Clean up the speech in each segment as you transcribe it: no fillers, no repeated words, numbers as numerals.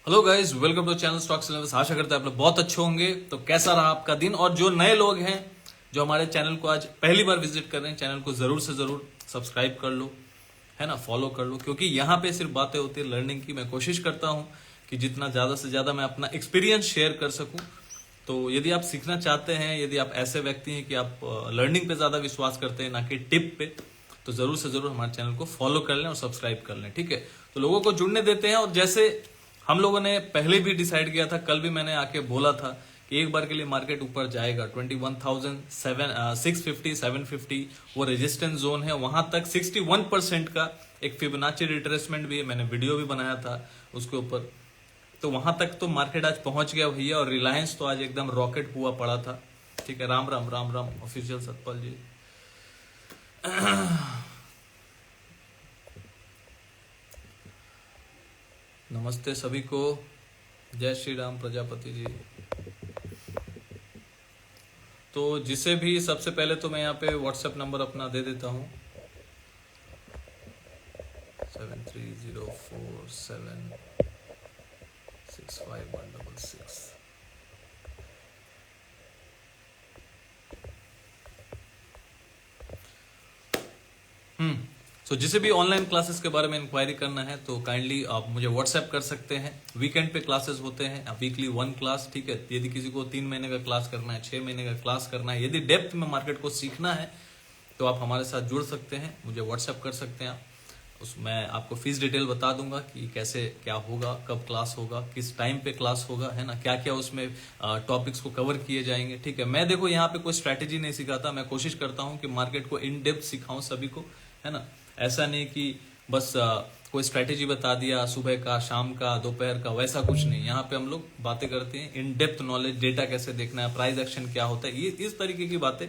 Hello guys, welcome to channel stocks analysis. आशा करते हैं आप लोग बहुत अच्छे होंगे। तो कैसा रहा आपका दिन? और जो नए लोग हैं जो हमारे चैनल को आज पहली बार विजिट कर रहे हैं, चैनल को जरूर से जरूर सब्सक्राइब कर लो, है ना, फॉलो कर लो, क्योंकि यहाँ पे सिर्फ बातें होती है लर्निंग की। मैं कोशिश करता हूँ कि जितना ज्यादा से ज्यादा मैं अपना एक्सपीरियंस शेयर कर सकूँ। तो यदि आप सीखना चाहते हैं, यदि आप ऐसे व्यक्ति हैं कि आप लर्निंग पे ज्यादा विश्वास करते हैं ना कि टिप पे, तो जरूर से जरूर हमारे चैनल को फॉलो कर लें और सब्सक्राइब कर लें। ठीक है, तो लोगों को जुड़ने देते हैं। और जैसे हम लोगों ने पहले भी डिसाइड किया था, कल भी मैंने आके बोला था कि एक बार के लिए मार्केट ऊपर जाएगा 21,650 750 वो रेजिस्टेंस जोन है, वहां तक 61% का एक फिबोनाची रिट्रेसमेंट भी है। मैंने वीडियो भी बनाया था उसके ऊपर। तो वहां तक तो मार्केट आज पहुंच गया भैया। और रिलायंस तो आज एकदम रॉकेट हुआ पड़ा था। ठीक है, राम राम राम राम ऑफिशियल सतपाल जी। नमस्ते सभी को, जय श्री राम प्रजापति जी। तो जिसे भी सबसे पहले तो मैं यहाँ पे व्हाट्सएप नंबर अपना दे देता हूँ 7304765166। सो जिसे भी ऑनलाइन क्लासेस के बारे में इंक्वायरी करना है तो काइंडली आप मुझे व्हाट्सएप कर सकते हैं। वीकेंड पे क्लासेस होते हैं, वीकली 1 क्लास। ठीक है, यदि किसी को 3 महीने का क्लास करना है, 6 महीने का क्लास करना है, यदि डेप्थ में मार्केट को सीखना है तो आप हमारे साथ जुड़ सकते हैं, मुझे व्हाट्सएप कर सकते हैं आप। उसमें आपको फीस डिटेल बता दूंगा कि कैसे क्या होगा, कब क्लास होगा, किस टाइम पे क्लास होगा, है ना, क्या क्या उसमें टॉपिक्स को कवर किए जाएंगे। ठीक है, मैं देखो यहाँ पे कोई स्ट्रैटेजी नहीं सिखाता, मैं कोशिश करता हूँ कि मार्केट को इन डेप्थ सिखाऊं सभी को, है ना। ऐसा नहीं कि बस कोई स्ट्रैटेजी बता दिया सुबह का, शाम का, दोपहर का, वैसा कुछ नहीं। यहाँ पे हम लोग बातें करते हैं इन डेप्थ नॉलेज, डेटा कैसे देखना है, प्राइस एक्शन क्या होता है, ये इस तरीके की बातें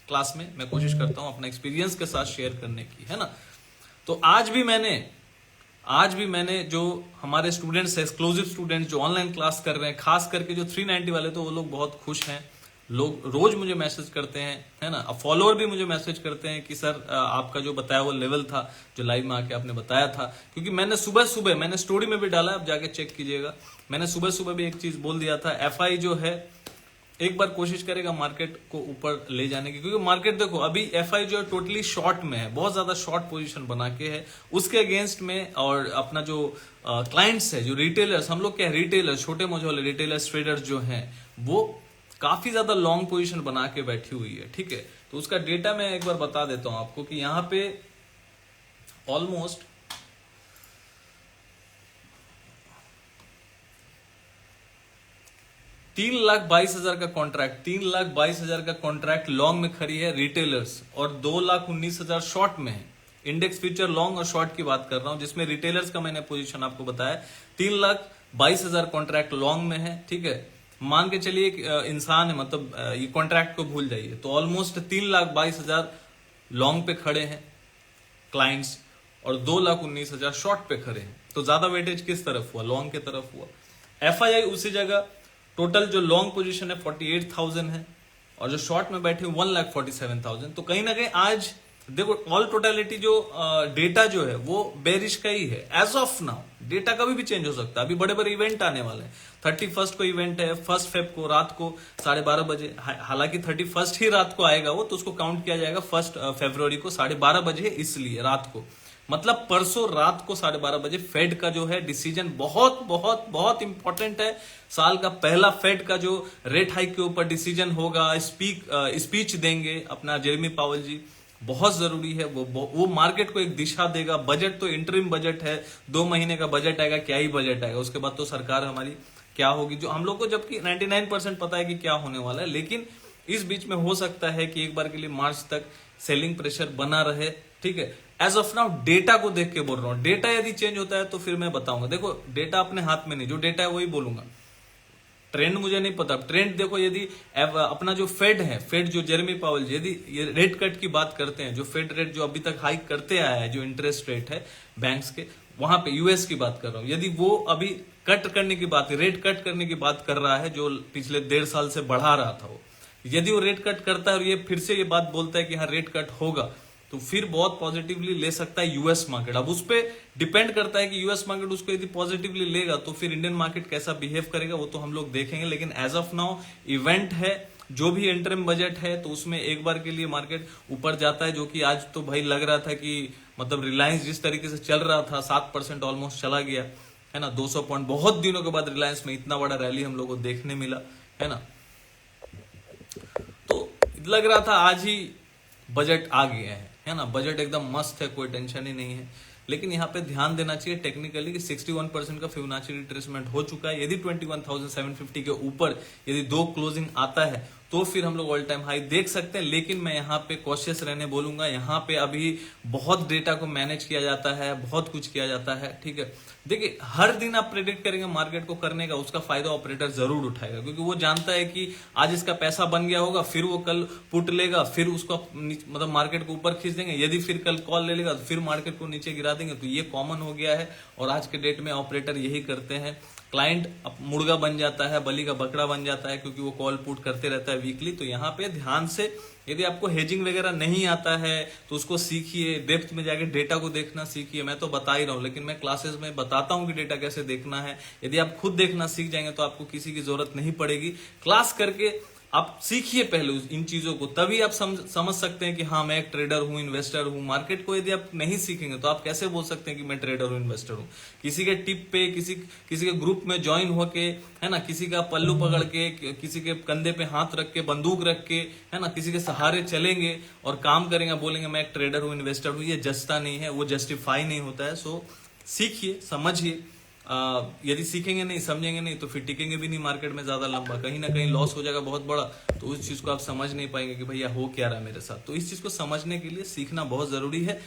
क्लास में मैं कोशिश करता हूँ अपना एक्सपीरियंस के साथ शेयर करने की, है ना। तो आज भी मैंने जो हमारे स्टूडेंट्स, एक्सक्लूसिव स्टूडेंट्स जो ऑनलाइन क्लास कर रहे हैं, खास करके जो 390 वाले, तो वो लोग बहुत खुश हैं। लोग रोज मुझे मैसेज करते हैं, है ना। अब फॉलोअर भी मुझे मैसेज करते हैं कि सर आपका जो बताया वो लेवल था, जो लाइव में आके आपने बताया था। क्योंकि मैंने सुबह मैंने स्टोरी में भी डाला, आप जाके चेक कीजिएगा। मैंने सुबह भी एक चीज बोल दिया था, एफआई जो है एक बार कोशिश करेगा मार्केट को ऊपर ले जाने की। क्योंकि मार्केट देखो अभी एफआई जो है टोटली शॉर्ट में है, बहुत ज्यादा शॉर्ट पोजीशन बना के है उसके अगेंस्ट में। और अपना जो क्लाइंट्स है, जो रिटेलर्स, हम लोग क्या है, रिटेलर, छोटे मोटे रिटेलर्स, ट्रेडर्स जो हैं, वो काफी ज्यादा लॉन्ग पोजीशन बना के बैठी हुई है। ठीक है, तो उसका डेटा मैं एक बार बता देता हूं आपको कि यहां पे ऑलमोस्ट 3,22,000 का कॉन्ट्रैक्ट, 3,22,000 का कॉन्ट्रैक्ट लॉन्ग में खड़ी है रिटेलर्स, और 2,19,000 शॉर्ट में है। इंडेक्स फ्यूचर लॉन्ग और शॉर्ट की बात कर रहा हूं, जिसमें रिटेलर्स का मैंने पोजीशन आपको बताया। 3,22,000 कॉन्ट्रैक्ट लॉन्ग में है। ठीक है, मान के चलिए एक इंसान है, मतलब ये कॉन्ट्रैक्ट को भूल जाइए, तो ऑलमोस्ट 3,22,000 लॉन्ग पे खड़े हैं क्लाइंट्स और 2,19,000 शॉर्ट पे खड़े हैं। तो ज्यादा वेटेज किस तरफ हुआ? लॉन्ग के तरफ हुआ। एफआईआई उसी जगह, टोटल जो लॉन्ग पोजीशन है 48,000 है और जो शॉर्ट में बैठे 1,47,000। तो कहीं ना कहीं आज देखो ऑल टोटलिटी जो डेटा जो है वो बेरिश का ही है एज ऑफ नाउ। डेटा कभी भी चेंज हो सकता है, अभी बड़े बड़े इवेंट आने वाले हैं। 31 को इवेंट है, 1 फेब को रात को 12:30 बजे, हालांकि 31 ही रात को आएगा वो, तो उसको काउंट किया जाएगा 1 फरवरी को 12:30 बजे, इसलिए रात को, मतलब परसों रात को 12:30 बजे फेड का जो है डिसीजन बहुत बहुत बहुत इंपॉर्टेंट है। साल का पहला फेड का जो रेट हाइक के ऊपर डिसीजन होगा, स्पीच देंगे अपना जेरेमी पावेल जी, बहुत जरूरी है। वो मार्केट को एक दिशा देगा। बजट तो इंटरिम बजट है, 2 महीने का बजट आएगा, क्या ही बजट आएगा, उसके बाद तो सरकार हमारी क्या होगी, जो हम लोग को जबकि 99% पता है कि क्या होने वाला है। लेकिन इस बीच में हो सकता है कि एक बार के लिए मार्च तक सेलिंग प्रेशर बना रहे। ठीक है, एज ऑफ नाउ डेटा को देख के बोल रहा हूं। डेटा यदि चेंज होता है तो फिर मैं बताऊंगा। देखो डेटा अपने हाथ में नहीं, जो डेटा है वही बोलूंगा। ट्रेंड मुझे नहीं पता। ट्रेंड देखो, यदि अपना जो फेड है, फेड जो जेरेमी पावेल, यदि ये रेट कट की बात करते हैं, जो फेड रेट जो अभी तक हाइक करते आया है, जो इंटरेस्ट रेट है बैंक्स के, वहां पे यूएस की बात कर रहा हूं, यदि वो अभी कट करने की बात, रेट कट करने की बात कर रहा है, जो पिछले 1.5 साल से बढ़ा रहा था वो, यदि वो रेट कट करता है और ये फिर से ये बात बोलता है कि हाँ रेट कट होगा, तो फिर बहुत पॉजिटिवली ले सकता है यूएस मार्केट। अब उस पर डिपेंड करता है कि यूएस मार्केट उसको यदि पॉजिटिवली लेगा तो फिर इंडियन मार्केट कैसा बिहेव करेगा वो तो हम लोग देखेंगे। लेकिन एज ऑफ नाउ इवेंट है, जो भी इंटरिम बजट है तो उसमें एक बार के लिए मार्केट ऊपर जाता है, जो कि आज तो भाई लग रहा था कि मतलब रिलायंस जिस तरीके से चल रहा था 7% ऑलमोस्ट चला गया है ना, 200 पॉइंट। बहुत दिनों के बाद रिलायंस में इतना बड़ा रैली हम लोग को देखने मिला है ना, तो लग रहा था आज ही बजट आ गया है ना, बजट एकदम मस्त है, कोई टेंशन ही नहीं है। लेकिन यहाँ पे ध्यान देना चाहिए टेक्निकली कि 61% का फिबोनाची रिट्रेसमेंट हो चुका है। यदि 21,750 के ऊपर यदि 2 क्लोजिंग आता है तो फिर हम लोग ऑल टाइम हाई देख सकते हैं। लेकिन मैं यहाँ पे कॉशियस रहने बोलूंगा, यहाँ पे अभी बहुत डेटा को मैनेज किया जाता है, बहुत कुछ किया जाता है, ठीक है। देखिए हर दिन आप प्रेडिक्ट करेंगे मार्केट को करने का, उसका फायदा ऑपरेटर जरूर उठाएगा, क्योंकि वो जानता है कि आज इसका पैसा बन गया होगा, फिर वो कल पुट लेगा, फिर उसको मतलब मार्केट को ऊपर खींच देंगे, यदि फिर कल कॉल ले लेगा तो फिर मार्केट को नीचे गिरा देंगे। तो ये कॉमन हो गया है और आज के डेट में ऑपरेटर यही करते हैं। क्लाइंट मुर्गा बन जाता है, बलि का बकरा बन जाता है, क्योंकि वो कॉल पुट करते रहता है वीकली। तो यहाँ पे ध्यान से, यदि आपको हेजिंग वगैरह नहीं आता है तो उसको सीखिए, डेप्थ में जाके डेटा को देखना सीखिए। मैं तो बता ही रहा हूँ, लेकिन मैं क्लासेस में बताता हूँ कि डेटा कैसे देखना है। यदि आप खुद देखना सीख जाएंगे तो आपको किसी की जरूरत नहीं पड़ेगी। क्लास करके आप सीखिए पहले इन चीजों को, तभी आप समझ सकते हैं कि हाँ मैं एक ट्रेडर हूं, इन्वेस्टर हूं। मार्केट को यदि आप नहीं सीखेंगे तो आप कैसे बोल सकते हैं कि मैं ट्रेडर हूं, इन्वेस्टर हूं। किसी के टिप पे, किसी के ग्रुप में ज्वाइन होके है ना, किसी का पल्लू पकड़ के, किसी के कंधे पे हाथ रख के, बंदूक रख के है ना, किसी के सहारे चलेंगे और काम करेंगे, बोलेंगे मैं एक ट्रेडर हूं, इन्वेस्टर हूं, ये जचता नहीं है, वो जस्टिफाई नहीं होता है। सो सीखिए, समझिए। यदि सीखेंगे नहीं, समझेंगे नहीं तो फिर टिकेंगे भी नहीं मार्केट में ज्यादा लंबा, कहीं ना कहीं लॉस हो जाएगा बहुत बड़ा। तो उस चीज को आप समझ नहीं पाएंगे कि भैया हो क्या रहा है मेरे साथ। तो इस चीज को समझने के लिए सीखना बहुत जरूरी है।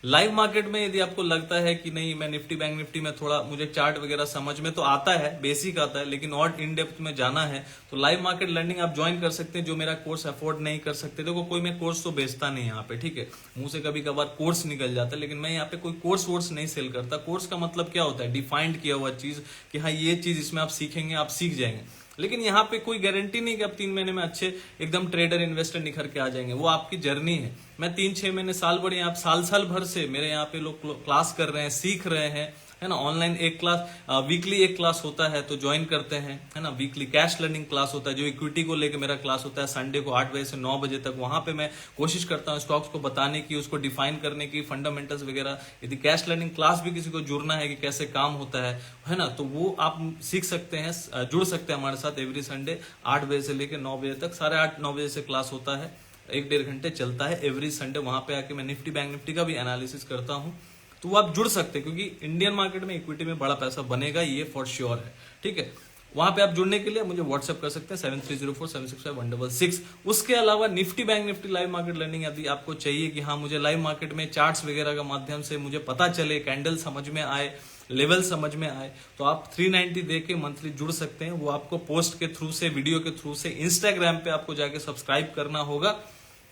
लाइव मार्केट में यदि आपको लगता है कि नहीं मैं निफ्टी बैंक निफ्टी में थोड़ा मुझे चार्ट वगैरह समझ में तो आता है, बेसिक आता है, लेकिन और इन डेप्थ में जाना है तो लाइव मार्केट लर्निंग आप ज्वाइन कर सकते हैं, जो मेरा कोर्स अफोर्ड नहीं कर सकते। देखो कोई मैं कोर्स तो बेचता नहीं यहाँ पे, ठीक है, मुंह से कभी कभार कोर्स निकल जाता है, लेकिन मैं यहाँ पे कोई कोर्स वोर्स नहीं सेल करता। कोर्स का मतलब क्या होता है, डिफाइंड किया हुआ चीज कि हाँ ये चीज इसमें आप सीखेंगे, आप सीख जाएंगे। लेकिन यहाँ पे कोई गारंटी नहीं कि आप 3 महीने में अच्छे एकदम ट्रेडर इन्वेस्टर निखर के आ जाएंगे, वो आपकी जर्नी है। मैं 3-6 महीने साल भर, आप साल भर से मेरे यहाँ पे लोग क्लास कर रहे हैं, सीख रहे हैं, है ना। ऑनलाइन एक क्लास, वीकली एक क्लास होता है तो ज्वाइन करते हैं, है ना। वीकली कैश लर्निंग क्लास होता है, जो इक्विटी को लेकर मेरा क्लास होता है संडे को 8 बजे से 9 बजे तक। वहां पे मैं कोशिश करता हूँ स्टॉक्स को बताने की, उसको डिफाइन करने की, फंडामेंटल्स वगैरह। यदि कैश लर्निंग क्लास भी किसी को जुड़ना है कि कैसे काम होता है ना, तो वो आप सीख सकते हैं, जुड़ सकते हैं हमारे साथ। एवरी संडे 8 बजे से लेकर 9 बजे तक, 8:30-9 बजे से क्लास होता है, 1-1.5 घंटे चलता है एवरी संडे। वहां पे आके मैं निफ्टी बैंक निफ्टी का भी एनालिसिस करता हूँ, तो वो आप जुड़ सकते हैं, क्योंकि इंडियन मार्केट में इक्विटी में बड़ा पैसा बनेगा, ये फॉर श्योर है, ठीक है। वहां पे आप जुड़ने के लिए मुझे व्हाट्सएप कर सकते हैं 7304765166। उसके अलावा Nifty bank Nifty live market learning यदि आपको चाहिए कि हाँ मुझे लाइव मार्केट में चार्ट्स वगैरह का माध्यम से मुझे पता चले, कैंडल समझ में आए, लेवल समझ में आए, तो आप 390 दे के मंथली जुड़ सकते हैं। वो आपको पोस्ट के थ्रू से, वीडियो के थ्रू से, इंस्टाग्राम पे आपको जाके सब्सक्राइब करना होगा।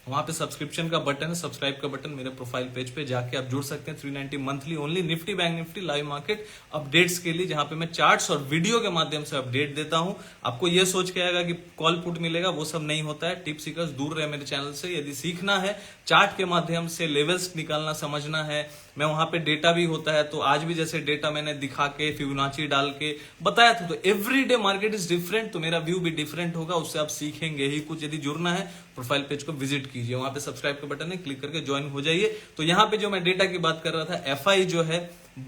वहां पे सब्सक्रिप्शन का बटन है, सब्सक्राइब का बटन, मेरे प्रोफाइल पेज पे जाके आप जुड़ सकते हैं। 390 monthly only Nifty bank Nifty live market updates के लिए, जहां पे मैं चार्ट्स और वीडियो के माध्यम से अपडेट देता हूं। आपको ये सोच के आएगा कि कॉल पुट मिलेगा, वो सब नहीं होता है। टिप सीकर्स दूर रहे मेरे चैनल से। यदि सीखना है चार्ट के माध्यम से, लेवल्स निकालना समझना है, मैं वहां पे डेटा भी होता है, तो आज भी जैसे डेटा मैंने दिखा के फिबोनाची डाल के बताया था। तो every day market is different, तो मेरा व्यू भी डिफरेंट होगा, उससे आप सीखेंगे ही कुछ। यदि जुड़ना है प्रोफाइल पेज को विजिट कीजिए, वहां पे सब्सक्राइब का बटन है, क्लिक करके ज्वाइन हो जाइए। तो यहाँ पे जो मैं डेटा की बात कर रहा था, एफआई जो है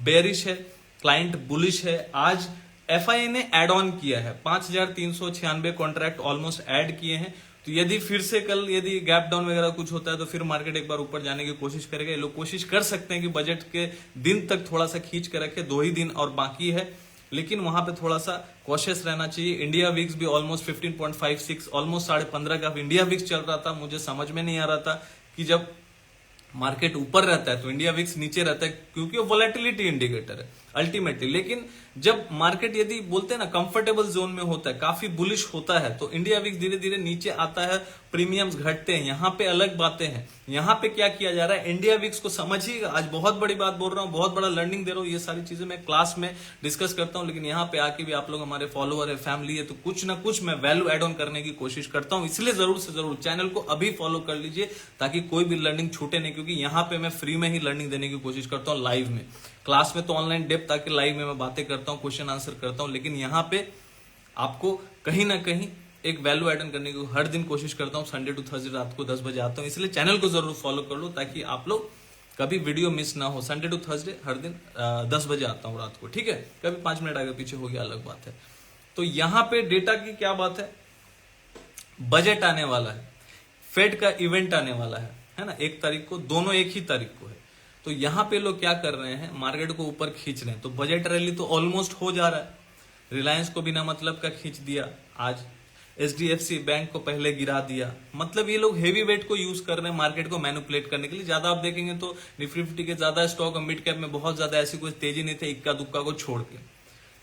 बेरिश है, क्लाइंट बुलिश है। आज एफआई ने एड ऑन किया है, 5396 कॉन्ट्रैक्ट ऑलमोस्ट ऐड किए हैं। तो यदि फिर से कल यदि गैप डाउन वगैरह कुछ होता है तो फिर मार्केट एक बार ऊपर जाने की कोशिश करेगा। ये लोग कोशिश कर सकते हैं कि बजट के दिन तक थोड़ा सा खींच के रखे, 2 ही दिन और बाकी है, लेकिन वहां पे थोड़ा सा कॉशियस रहना चाहिए। इंडिया विक्स भी ऑलमोस्ट 15.56, ऑलमोस्ट 15.5 का इंडिया विक्स चल रहा था। मुझे समझ में नहीं आ रहा था कि जब मार्केट ऊपर रहता है तो इंडिया विक्स नीचे रहता है, क्योंकि वो वोलेटिलिटी इंडिकेटर है। अल्टीमेटली। लेकिन जब मार्केट यदि बोलते हैं ना कंफर्टेबल जोन में होता है, काफी बुलिश होता है, तो इंडिया विक्स धीरे धीरे नीचे आता है, प्रीमियम्स घटते हैं। यहाँ पे अलग बातें हैं। यहाँ पे क्या किया जा रहा है, इंडिया विक्स को समझिएगा। आज बहुत बड़ी बात बोल रहा हूँ, बहुत बड़ा लर्निंग दे रहा हूँ, ये सारी चीजें मैं क्लास में डिस्कस करता हूँ, लेकिन यहाँ पे आके भी आप लोग हमारे फॉलोअर है, फैमिली है, तो कुछ ना कुछ मैं वैल्यू एड ऑन करने की कोशिश करता हूँ। इसलिए जरूर से जरूर चैनल को अभी फॉलो कर लीजिए, ताकि कोई भी लर्निंग छूटे नहीं, क्योंकि यहाँ पे मैं फ्री में ही लर्निंग देने की कोशिश करता हूँ लाइव में। क्लास में तो ऑनलाइन डेप्थ आके लाइव में मैं बातें करता हूँ, क्वेश्चन आंसर करता हूँ, लेकिन यहाँ पे आपको कहीं ना कहीं एक वैल्यू एड ऑन करने की हर दिन कोशिश करता हूँ। संडे टू थर्सडे रात को 10 बजे आता हूँ, इसलिए चैनल को जरूर फॉलो कर लो, ताकि आप लोग कभी वीडियो मिस ना हो। संडे टू थर्सडे हर दिन 10 बजे आता हूँ रात को, ठीक है। कभी 5 मिनट आगे पीछे हो गया अलग बात है। तो यहाँ पे डेटा की क्या बात है, बजट आने वाला है, फेड का इवेंट आने वाला है ना, 1 तारीख को, दोनों एक ही तारीख को है। तो यहाँ पे लोग क्या कर रहे हैं, मार्केट को ऊपर खींच रहे हैं। तो बजट रैली तो ऑलमोस्ट हो जा रहा है। रिलायंस को बिना मतलब का खींच दिया आज, एचडीएफसी बैंक को पहले गिरा दिया। मतलब ये लोग हेवी वेट को यूज कर रहे हैं मार्केट को मैनिपुलेट करने के लिए। ज्यादा आप देखेंगे तो निफ्टी 50 के ज्यादा स्टॉक और मिड कैप में बहुत ज्यादा ऐसी कोई तेजी नहीं थे, इक्का दुक्का को छोड़ के।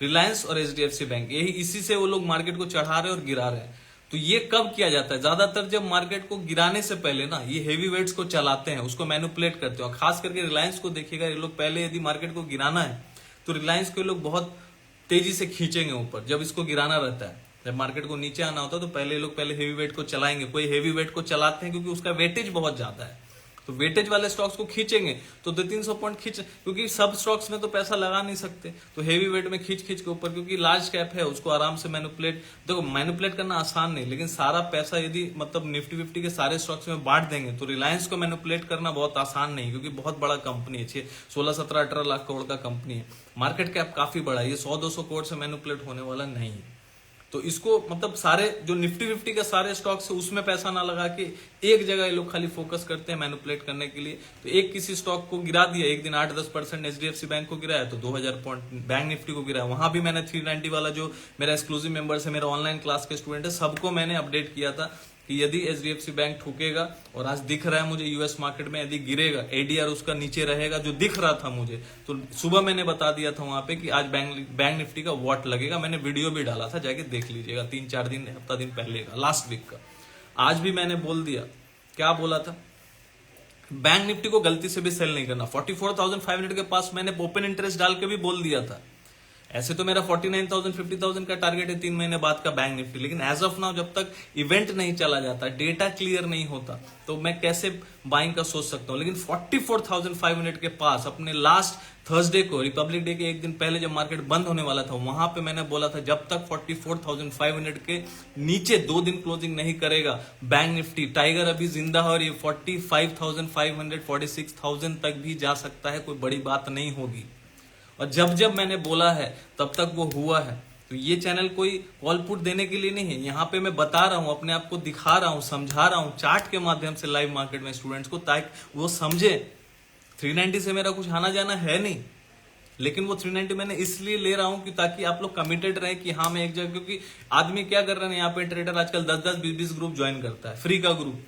रिलायंस और एचडीएफसी बैंक, यही इसी से वो लोग मार्केट को चढ़ा रहे और गिरा रहे हैं। तो ये कब किया जाता है, ज्यादातर जब मार्केट को गिराने से पहले ना ये हेवी वेट्स को चलाते हैं, उसको मैनिपुलेट करते हैं। खास करके रिलायंस को देखिएगा, ये लोग पहले यदि मार्केट को गिराना है तो रिलायंस को लोग बहुत तेजी से खींचेंगे ऊपर। जब इसको गिराना रहता है, जब मार्केट को नीचे आना होता है, तो पहले लोग हेवी वेट को चलाएंगे। कोई हेवी वेट को चलाते हैं क्योंकि उसका वेटेज बहुत ज्यादा है, तो वेटेज वाले स्टॉक्स को खींचेंगे तो 200-300 पॉइंट खींच, क्योंकि सब स्टॉक्स में तो पैसा लगा नहीं सकते, तो हेवी वेट में खींच खींच के ऊपर, क्योंकि लार्ज कैप है उसको आराम से मैनिपुलेट। देखो मैनिपुलेट करना आसान नहीं, लेकिन सारा पैसा यदि मतलब निफ्टी 50 के सारे स्टॉक्स में बांट देंगे तो रिलायंस को मैनिपुलेट करना बहुत आसान नहीं, क्योंकि बहुत बड़ा कंपनी है, 16-17-18 लाख करोड़ का कंपनी है, मार्केट कैप काफी बड़ा है। ये 100-200 करोड़ से मैनिपुलेट होने वाला नहीं है। तो इसको मतलब सारे जो निफ्टी 50 के सारे स्टॉक्स है उसमें पैसा ना लगा के एक जगह ये लोग खाली फोकस करते हैं मैनिपुलेट करने के लिए। तो एक किसी स्टॉक को गिरा दिया, एक दिन 8-10% एचडीएफसी बैंक को गिराया, तो 2000 पॉइंट बैंक निफ्टी को गिराया। वहां भी मैंने 390 वाला जो मेरा एक्सक्लूसिव मेंबर्स है, मेरा ऑनलाइन क्लास के स्टूडेंट है, सबको मैंने अपडेट किया था कि यदि एचडीएफसी बैंक ठुकेगा, और आज दिख रहा है मुझे यूएस मार्केट में यदि गिरेगा, एडीआर उसका नीचे रहेगा, जो दिख रहा था मुझे, तो सुबह मैंने बता दिया था वहां पे कि आज बैंक निफ्टी का वॉट लगेगा। मैंने वीडियो भी डाला था, जाके देख लीजिएगा, 3-4 दिन हफ्ता दिन पहले का, लास्ट वीक का। आज भी मैंने बोल दिया, क्या बोला था, बैंक निफ्टी को गलती से भी सेल नहीं करना। 44,500 के पास मैंने ओपन इंटरेस्ट डाल के भी बोल दिया था। ऐसे तो मेरा 49,000 50,000 का टारगेट है 3 महीने बाद का बैंक निफ्टी, लेकिन एज ऑफ नाउ जब तक इवेंट नहीं चला जाता, डेटा क्लियर नहीं होता, तो मैं कैसे बाइंग का सोच सकता हूं। लेकिन 44,500 के पास अपने लास्ट थर्सडे को, रिपब्लिक डे के एक दिन पहले जब मार्केट बंद होने वाला था, वहां पे मैंने बोला था जब तक 44,500 के नीचे 2 दिन क्लोजिंग नहीं करेगा बैंक निफ्टी, टाइगर अभी जिंदा है और ये 45,500 46,000 तक भी जा सकता है, कोई बड़ी बात नहीं होगी। और जब जब मैंने बोला है तब तक वो हुआ है। तो ये चैनल कोई कॉल पुट देने के लिए नहीं है, यहाँ पे मैं बता रहा हूँ, अपने आप को दिखा रहा हूँ, समझा रहा हूँ चार्ट के माध्यम से लाइव मार्केट में स्टूडेंट्स को, ताकि वो समझे 390 से मेरा कुछ आना जाना है नहीं, लेकिन वो 390 मैंने इसलिए ले रहा हूं कि ताकि आप लोग कमिटेड रहे कि हाँ मैं एक जगह, क्योंकि आदमी क्या कर रहे हैं यहाँ पे, ट्रेडर आजकल 10-10 20-20 ग्रुप ज्वाइन करता है, फ्री का ग्रुप।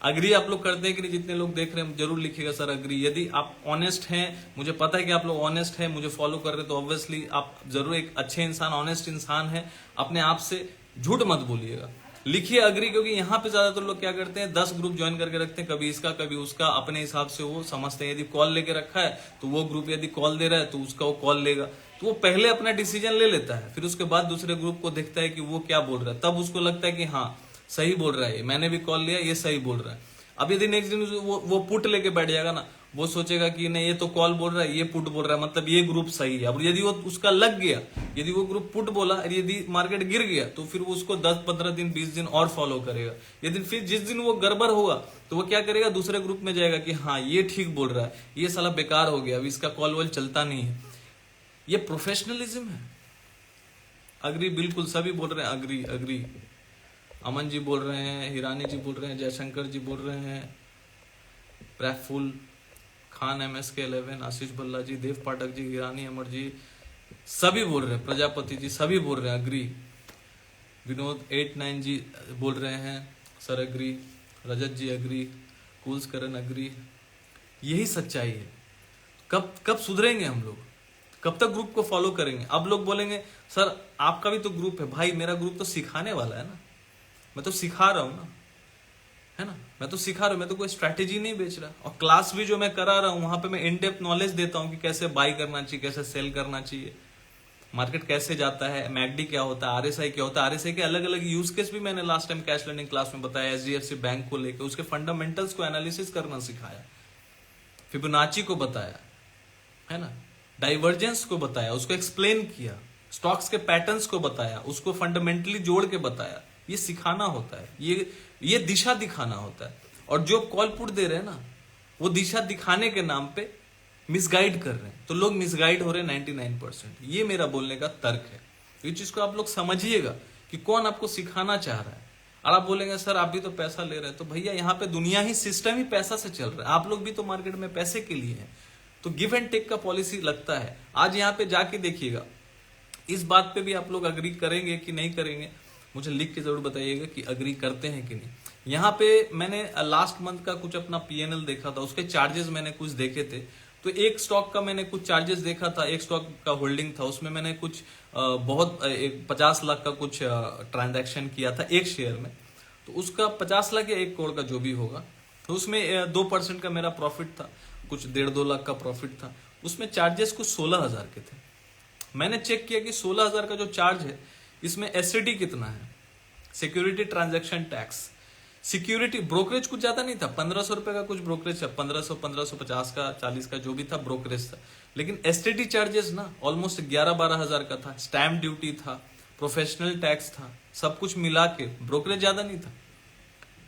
अग्री आप लोग करते हैं कि नहीं, जितने लोग देख रहे हैं जरूर लिखिएगा सर अग्री। यदि आप ऑनेस्ट हैं, मुझे पता है कि आप लोग ऑनेस्ट हैं, मुझे फॉलो कर रहे हैं, तो ऑब्वियसली आप जरूर एक अच्छे इंसान, ऑनेस्ट इंसान है, अपने आप से झूठ मत बोलिएगा, लिखिए अग्री। क्योंकि यहाँ पे ज्यादातर लोग क्या करते हैं, 10 ग्रुप ज्वाइन करके रखते हैं, कभी इसका कभी उसका, अपने हिसाब से वो समझते हैं। यदि कॉल लेके रखा है तो वो ग्रुप यदि कॉल दे रहा है तो उसका वो कॉल लेगा, तो वो पहले अपना डिसीजन ले लेता है, फिर उसके बाद दूसरे ग्रुप को देखता है कि वो क्या बोल रहा है, तब उसको लगता है कि हाँ सही बोल रहा है, मैंने भी कॉल लिया, ये सही बोल रहा है। अब यदि नेक्स्ट दिन वो पुट लेके बैठ जाएगा ना, वो सोचेगा कि नहीं ये तो कॉल बोल रहा है, ये पुट बोल रहा है, मतलब ये ग्रुप सही है। अब यदि वो उसका लग गया, यदि वो ग्रुप पुट बोला, यदि मार्केट गिर गया, तो फिर वो उसको 10-15 दिन 20 दिन और फॉलो करेगा। यदि फिर जिस दिन वो गड़बड़ होगा तो वो क्या करेगा, दूसरे ग्रुप में जाएगा कि हाँ ये ठीक बोल रहा है, ये साला बेकार हो गया, अभी इसका कॉल वॉल चलता नहीं है। ये प्रोफेशनलिज्म है। अग्री, बिल्कुल सभी बोल रहे हैं अग्री अग्री। अमन जी बोल रहे हैं, हिरानी जी बोल रहे हैं, जयशंकर जी बोल रहे हैं, प्रैफुल खान, MSK 11, आशीष भल्ला जी, देव पाठक जी, हिरानी अमर जी, सभी बोल रहे हैं, प्रजापति जी सभी बोल रहे हैं अग्री। विनोद 89 जी बोल रहे हैं सर अग्री, रजत जी अग्री, कूल्स करण अग्री। यही सच्चाई है। कब सुधरेंगे हम लोग? कब तक ग्रुप को फॉलो करेंगे? अब लोग बोलेंगे सर आपका भी तो ग्रुप है। भाई मेरा ग्रुप तो सिखाने वाला है ना, मैं तो सिखा रहा हूं ना, है ना, मैं तो सिखा रहा हूं, मैं तो कोई स्ट्रैटेजी नहीं बेच रहा। और क्लास भी जो मैं करा रहा हूं वहां पे मैं इन डेप्थ नॉलेज देता हूं कि कैसे बाई करना चाहिए, कैसे सेल करना चाहिए, मार्केट कैसे जाता है, मैकडी क्या होता है, आरएसआई क्या होता है, आरएसआई के अलग अलग यूज केस भी मैंने last time cash learning class में बताया। एचडीएफसी बैंक को लेकर उसके फंडामेंटल्स को एनालिसिस करना सिखाया, फिबोनाची को बताया, है ना, डाइवर्जेंस को बताया, उसको एक्सप्लेन किया, स्टॉक्स के पैटर्न्स को बताया, उसको फंडामेंटली जोड़ के बताया। ये सिखाना होता है, ये दिशा दिखाना होता है। और जो कॉल पुट दे रहे हैं ना, वो दिशा दिखाने के नाम पे मिसगाइड कर रहे हैं, तो लोग मिसगाइड हो रहे हैं 99%। ये मेरा बोलने का तर्क है। ये चीज को आप लोग समझिएगा कि कौन आपको सिखाना चाह रहा है। और आप बोलेंगे सर आप भी तो पैसा ले रहे हैं, तो भैया यहाँ पे दुनिया ही सिस्टम ही पैसा से चल रहा है, आप लोग भी तो मार्केट में पैसे के लिए हैं, तो गिव एंड टेक का पॉलिसी लगता है। आज यहाँ पे जाके देखिएगा, इस बात पे भी आप लोग अग्री करेंगे कि नहीं करेंगे, मुझे लिख के जरूर बताइएगा कि अग्री करते हैं कि नहीं। यहाँ पे मैंने लास्ट मंथ का कुछ अपना पीएनएल देखा था, उसके चार्जेस मैंने कुछ देखे थे। तो एक स्टॉक का मैंने कुछ चार्जेस देखा था, एक स्टॉक का होल्डिंग था, उसमें मैंने कुछ बहुत 50 लाख का कुछ ट्रांजैक्शन किया था एक शेयर में। तो उसका 50 लाख या 1 करोड़ का जो भी होगा, तो उसमें 2% का मेरा प्रॉफिट था, कुछ 1.5-2 लाख का प्रॉफिट था। उसमें चार्जेस कुछ 16,000 के थे। मैंने चेक किया कि 16,000 का जो चार्ज है, इसमें एसटीडी कितना है, security transaction tax, security brokerage कुछ ज्यादा नहीं था, 1500 रुपए का कुछ ब्रोकरेज था, 1500, 1550 का, 40 का जो भी था ब्रोकरेज था। लेकिन एसटीडी चार्जेस ना ऑलमोस्ट 11-12 हजार का था, स्टैंप ड्यूटी था, प्रोफेशनल टैक्स था, सब कुछ मिला के ब्रोकरेज ज्यादा नहीं था।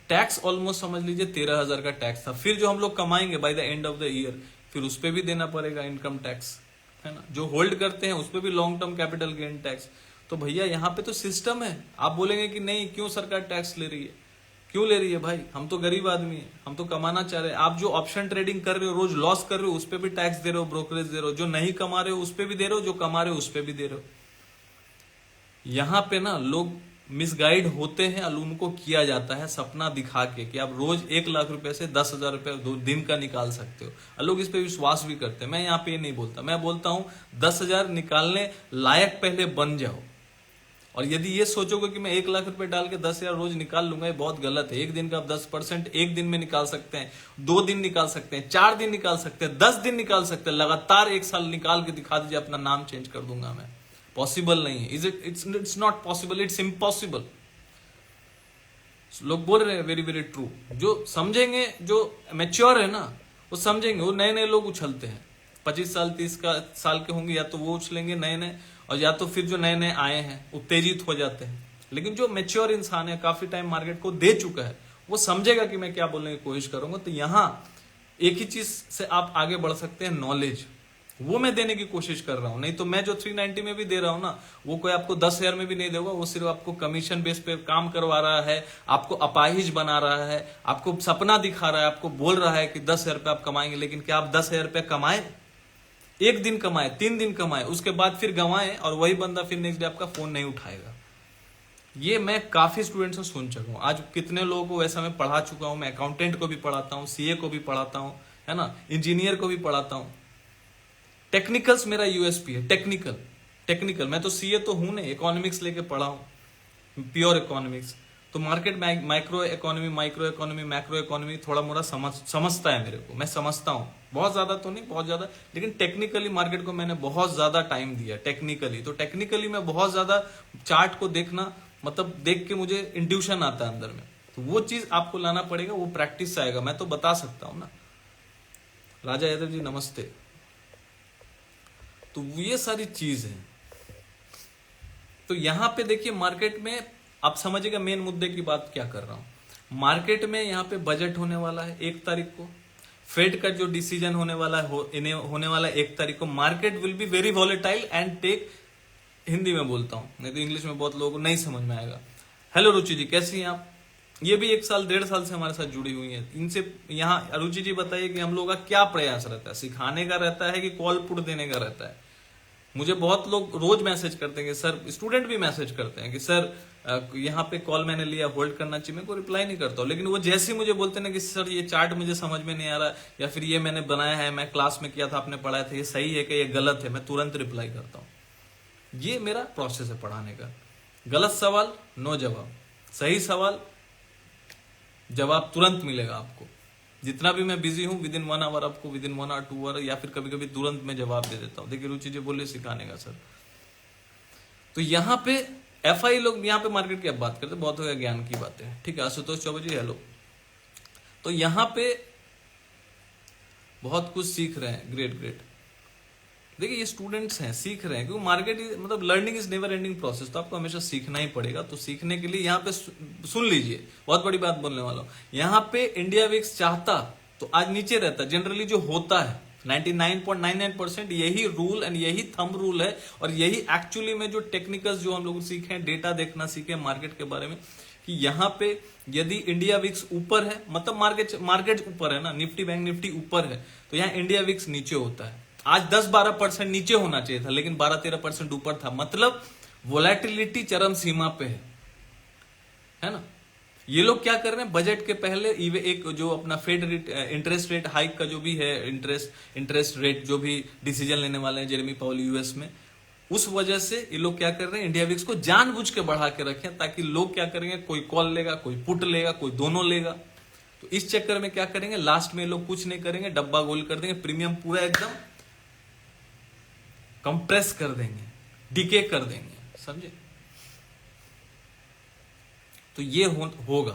टैक्स ऑलमोस्ट समझ लीजिए 13,000 का टैक्स था। फिर जो हम लोग कमाएंगे by the end of the year, फिर उस पर भी देना पड़ेगा इनकम टैक्स, है ना। जो होल्ड करते हैं उस पर भी long term capital gain tax. तो भैया यहाँ पे तो सिस्टम है। आप बोलेंगे कि नहीं क्यों सरकार टैक्स ले रही है, क्यों ले रही है भाई, हम तो गरीब आदमी है, हम तो कमाना चाह रहे हैं। आप जो ऑप्शन ट्रेडिंग कर रहे हो, रोज लॉस कर रहे हो, उस पर भी टैक्स दे रहे हो, ब्रोकरेज दे रहे हो, जो नहीं कमा रहे हो उस पर भी दे रहे हो, जो कमा रहे हो उस पर भी दे रहे हो। यहाँ पे ना लोग मिसगाइड होते हैं और उनको किया जाता है सपना दिखा के कि आप रोज 1 लाख रुपए से 10,000 रुपए 2 दिन का निकाल सकते हो, और लोग इस पे विश्वास भी करते हैं। मैं यहाँ पे नहीं बोलता, मैं बोलता हूं 10,000 निकालने लायक पहले बन जाओ। और यदि ये सोचोगे कि मैं 1 लाख रुपए डाल के 10,000 रोज निकाल लूंगा, ये बहुत गलत है। एक दिन का आप 10% एक दिन में निकाल सकते हैं, 2 दिन निकाल सकते हैं, 4 दिन निकाल सकते हैं, 10 दिन निकाल सकते हैं। लगातार 1 साल निकाल के दिखा दीजिए, अपना नाम चेंज कर दूंगा मैं। पॉसिबल नहीं है, it's not possible, it's impossible. लोग बोल रहे हैं वेरी वेरी ट्रू। जो समझेंगे, जो मैच्योर है ना, वो समझेंगे। वो नए नए लोग उछलते हैं, 25 साल 30 साल के होंगे, या तो वो उछलेंगे नए नए, और या तो फिर जो नए नए आए हैं उत्तेजित हो जाते हैं। लेकिन जो मैच्योर इंसान है, काफी टाइम मार्केट को दे चुका है, वो समझेगा कि मैं क्या बोलने की कोशिश करूंगा। तो यहां एक ही चीज से आप आगे बढ़ सकते हैं, नॉलेज। वो मैं देने की कोशिश कर रहा हूं। नहीं तो मैं जो 390 में भी दे रहा हूं ना, वो कोई आपको 10,000 में भी नहीं देगा। वो सिर्फ आपको कमीशन बेस पे काम करवा रहा है, आपको अपाहिज बना रहा है, आपको सपना दिखा रहा है, आपको बोल रहा है कि 10,000 रुपए आप कमाएंगे। लेकिन क्या आप 10,000 रुपए कमाए? 1 दिन कमाए, 3 दिन कमाए, उसके बाद फिर गंवाए, और वही बंदा फिर नेक्स्ट डे आपका फोन नहीं उठाएगा। ये मैं काफी स्टूडेंट से सुन चुका हूं। आज कितने लोगों को वैसा मैं पढ़ा चुका हूं। मैं अकाउंटेंट को भी पढ़ाता हूं, सीए को भी पढ़ाता हूं, है ना, इंजीनियर को भी पढ़ाता हूं। टेक्निकल्स मेरा यूएसपी है, टेक्निकल। मैं तो सीए तो हूं नहीं, इकोनॉमिक्स लेके पढ़ा हूं, प्योर इकोनॉमिक्स। तो मार्केट में माइक्रो इकोनॉमी, मैक्रो इकोनॉमी थोड़ा मोड़ा समझता है मेरे को, मैं समझता हूं। बहुत ज्यादा तो नहीं, बहुत ज्यादा, लेकिन टेक्निकली मार्केट को मैंने बहुत ज्यादा टाइम दिया टेक्निकली। तो टेक्निकली मैं बहुत ज्यादा चार्ट को देखना, मतलब देख के मुझे इंट्यूशन आता है अंदर में। तो वो चीज आपको लाना पड़ेगा, वो प्रैक्टिस से आएगा। मैं तो बता सकता हूं ना। राजा यादव जी नमस्ते। तो ये सारी चीज है। तो यहां पे देखिए मार्केट में आप समझिएगा मेन मुद्दे की बात क्या कर रहा हूं। मार्केट में यहां पे बजट होने वाला है 1 तारीख को, फेड का जो डिसीजन होने वाला है होने वाला है 1 तारीख को। Market will be very volatile and take, Hindi में बोलता हूं, नहीं तो इंग्लिश में बहुत लोगों को नहीं समझ में आएगा। हेलो रुचि जी, कैसी हैं आप? ये भी 1 साल 1.5 साल से हमारे साथ जुड़ी हुई है। इनसे यहाँ रुचि जी बताइए कि हम लोग का क्या प्रयास रहता है, सिखाने का रहता है कि कॉल पुट देने का रहता है? मुझे बहुत लोग रोज मैसेज करते हैं कि सर, स्टूडेंट भी मैसेज करते हैं कि सर यहाँ पे कॉल मैंने लिया, होल्ड करना चाहिए। मैं को रिप्लाई नहीं करता हूँ, लेकिन वो जैसे मुझे बोलते हैं ना कि सर ये चार्ट मुझे समझ में नहीं आ रहा, या फिर ये मैंने बनाया है, मैं क्लास में किया था, आपने पढ़ाया था, ये सही है कि ये गलत है, मैं तुरंत रिप्लाई करता हूँ। ये मेरा प्रोसेस है पढ़ाने का। गलत सवाल नो जवाब, सही सवाल जवाब तुरंत मिलेगा आपको। जितना भी मैं बिजी हूं, विद इन 1 आवर आपको, विद इन 1 और 2 आवर, या फिर कभी कभी तुरंत मैं जवाब दे देता हूं। देखिए रुचि जी बोले सिखाने का सर। तो यहाँ पे एफआई लोग, यहाँ पे मार्केट की अब बात करते, बहुत हो गया ज्ञान की बातें, ठीक है। आशुतोष चौबे जी हेलो। तो यहाँ पे बहुत कुछ सीख रहे हैं, ग्रेट ग्रेट। देखिए ये स्टूडेंट्स हैं, सीख रहे हैं, क्योंकि मार्केट मतलब learning is never ending process, तो आपको हमेशा सीखना ही पड़ेगा। तो सीखने के लिए यहाँ पे सुन लीजिए, बहुत बड़ी बात बोलने वाला हूं। यहाँ पे इंडिया विक्स चाहता तो आज नीचे रहता। जनरली जो होता है 99.99% यही रूल एंड यही थंब रूल है, और यही एक्चुअली में जो टेक्निकल्स जो हम लोग सीखे, डेटा देखना सीखे मार्केट के बारे में, कि यहाँ पे यदि इंडिया विक्स ऊपर है, मतलब मार्केट ऊपर है ना, निफ्टी बैंक निफ्टी ऊपर है, तो यहाँ इंडिया विक्स नीचे होता है। आज 10-12% नीचे होना चाहिए था, लेकिन 12-13% ऊपर था, मतलब वोलेटिलिटी चरम सीमा पे है ना। ये लोग क्या कर रहे हैं, बजट के पहले एक जो अपना Fed rate, interest rate hike का जो भी है, इंटरेस्ट रेट जो भी डिसीजन लेने वाले हैं जेरेमी पाउल यूएस में, उस वजह से ये लोग क्या कर रहे हैं, इंडिया विक्स को जानबूझ के बढ़ा के रखें, ताकि लोग क्या करेंगे, कोई कॉल लेगा, कोई पुट लेगा, कोई दोनों लेगा। तो इस चक्कर में क्या करेंगे, लास्ट में लोग कुछ नहीं करेंगे, डब्बा गोल कर देंगे, प्रीमियम पूरा एकदम कंप्रेस कर देंगे, डिके कर देंगे, समझे। तो ये होगा,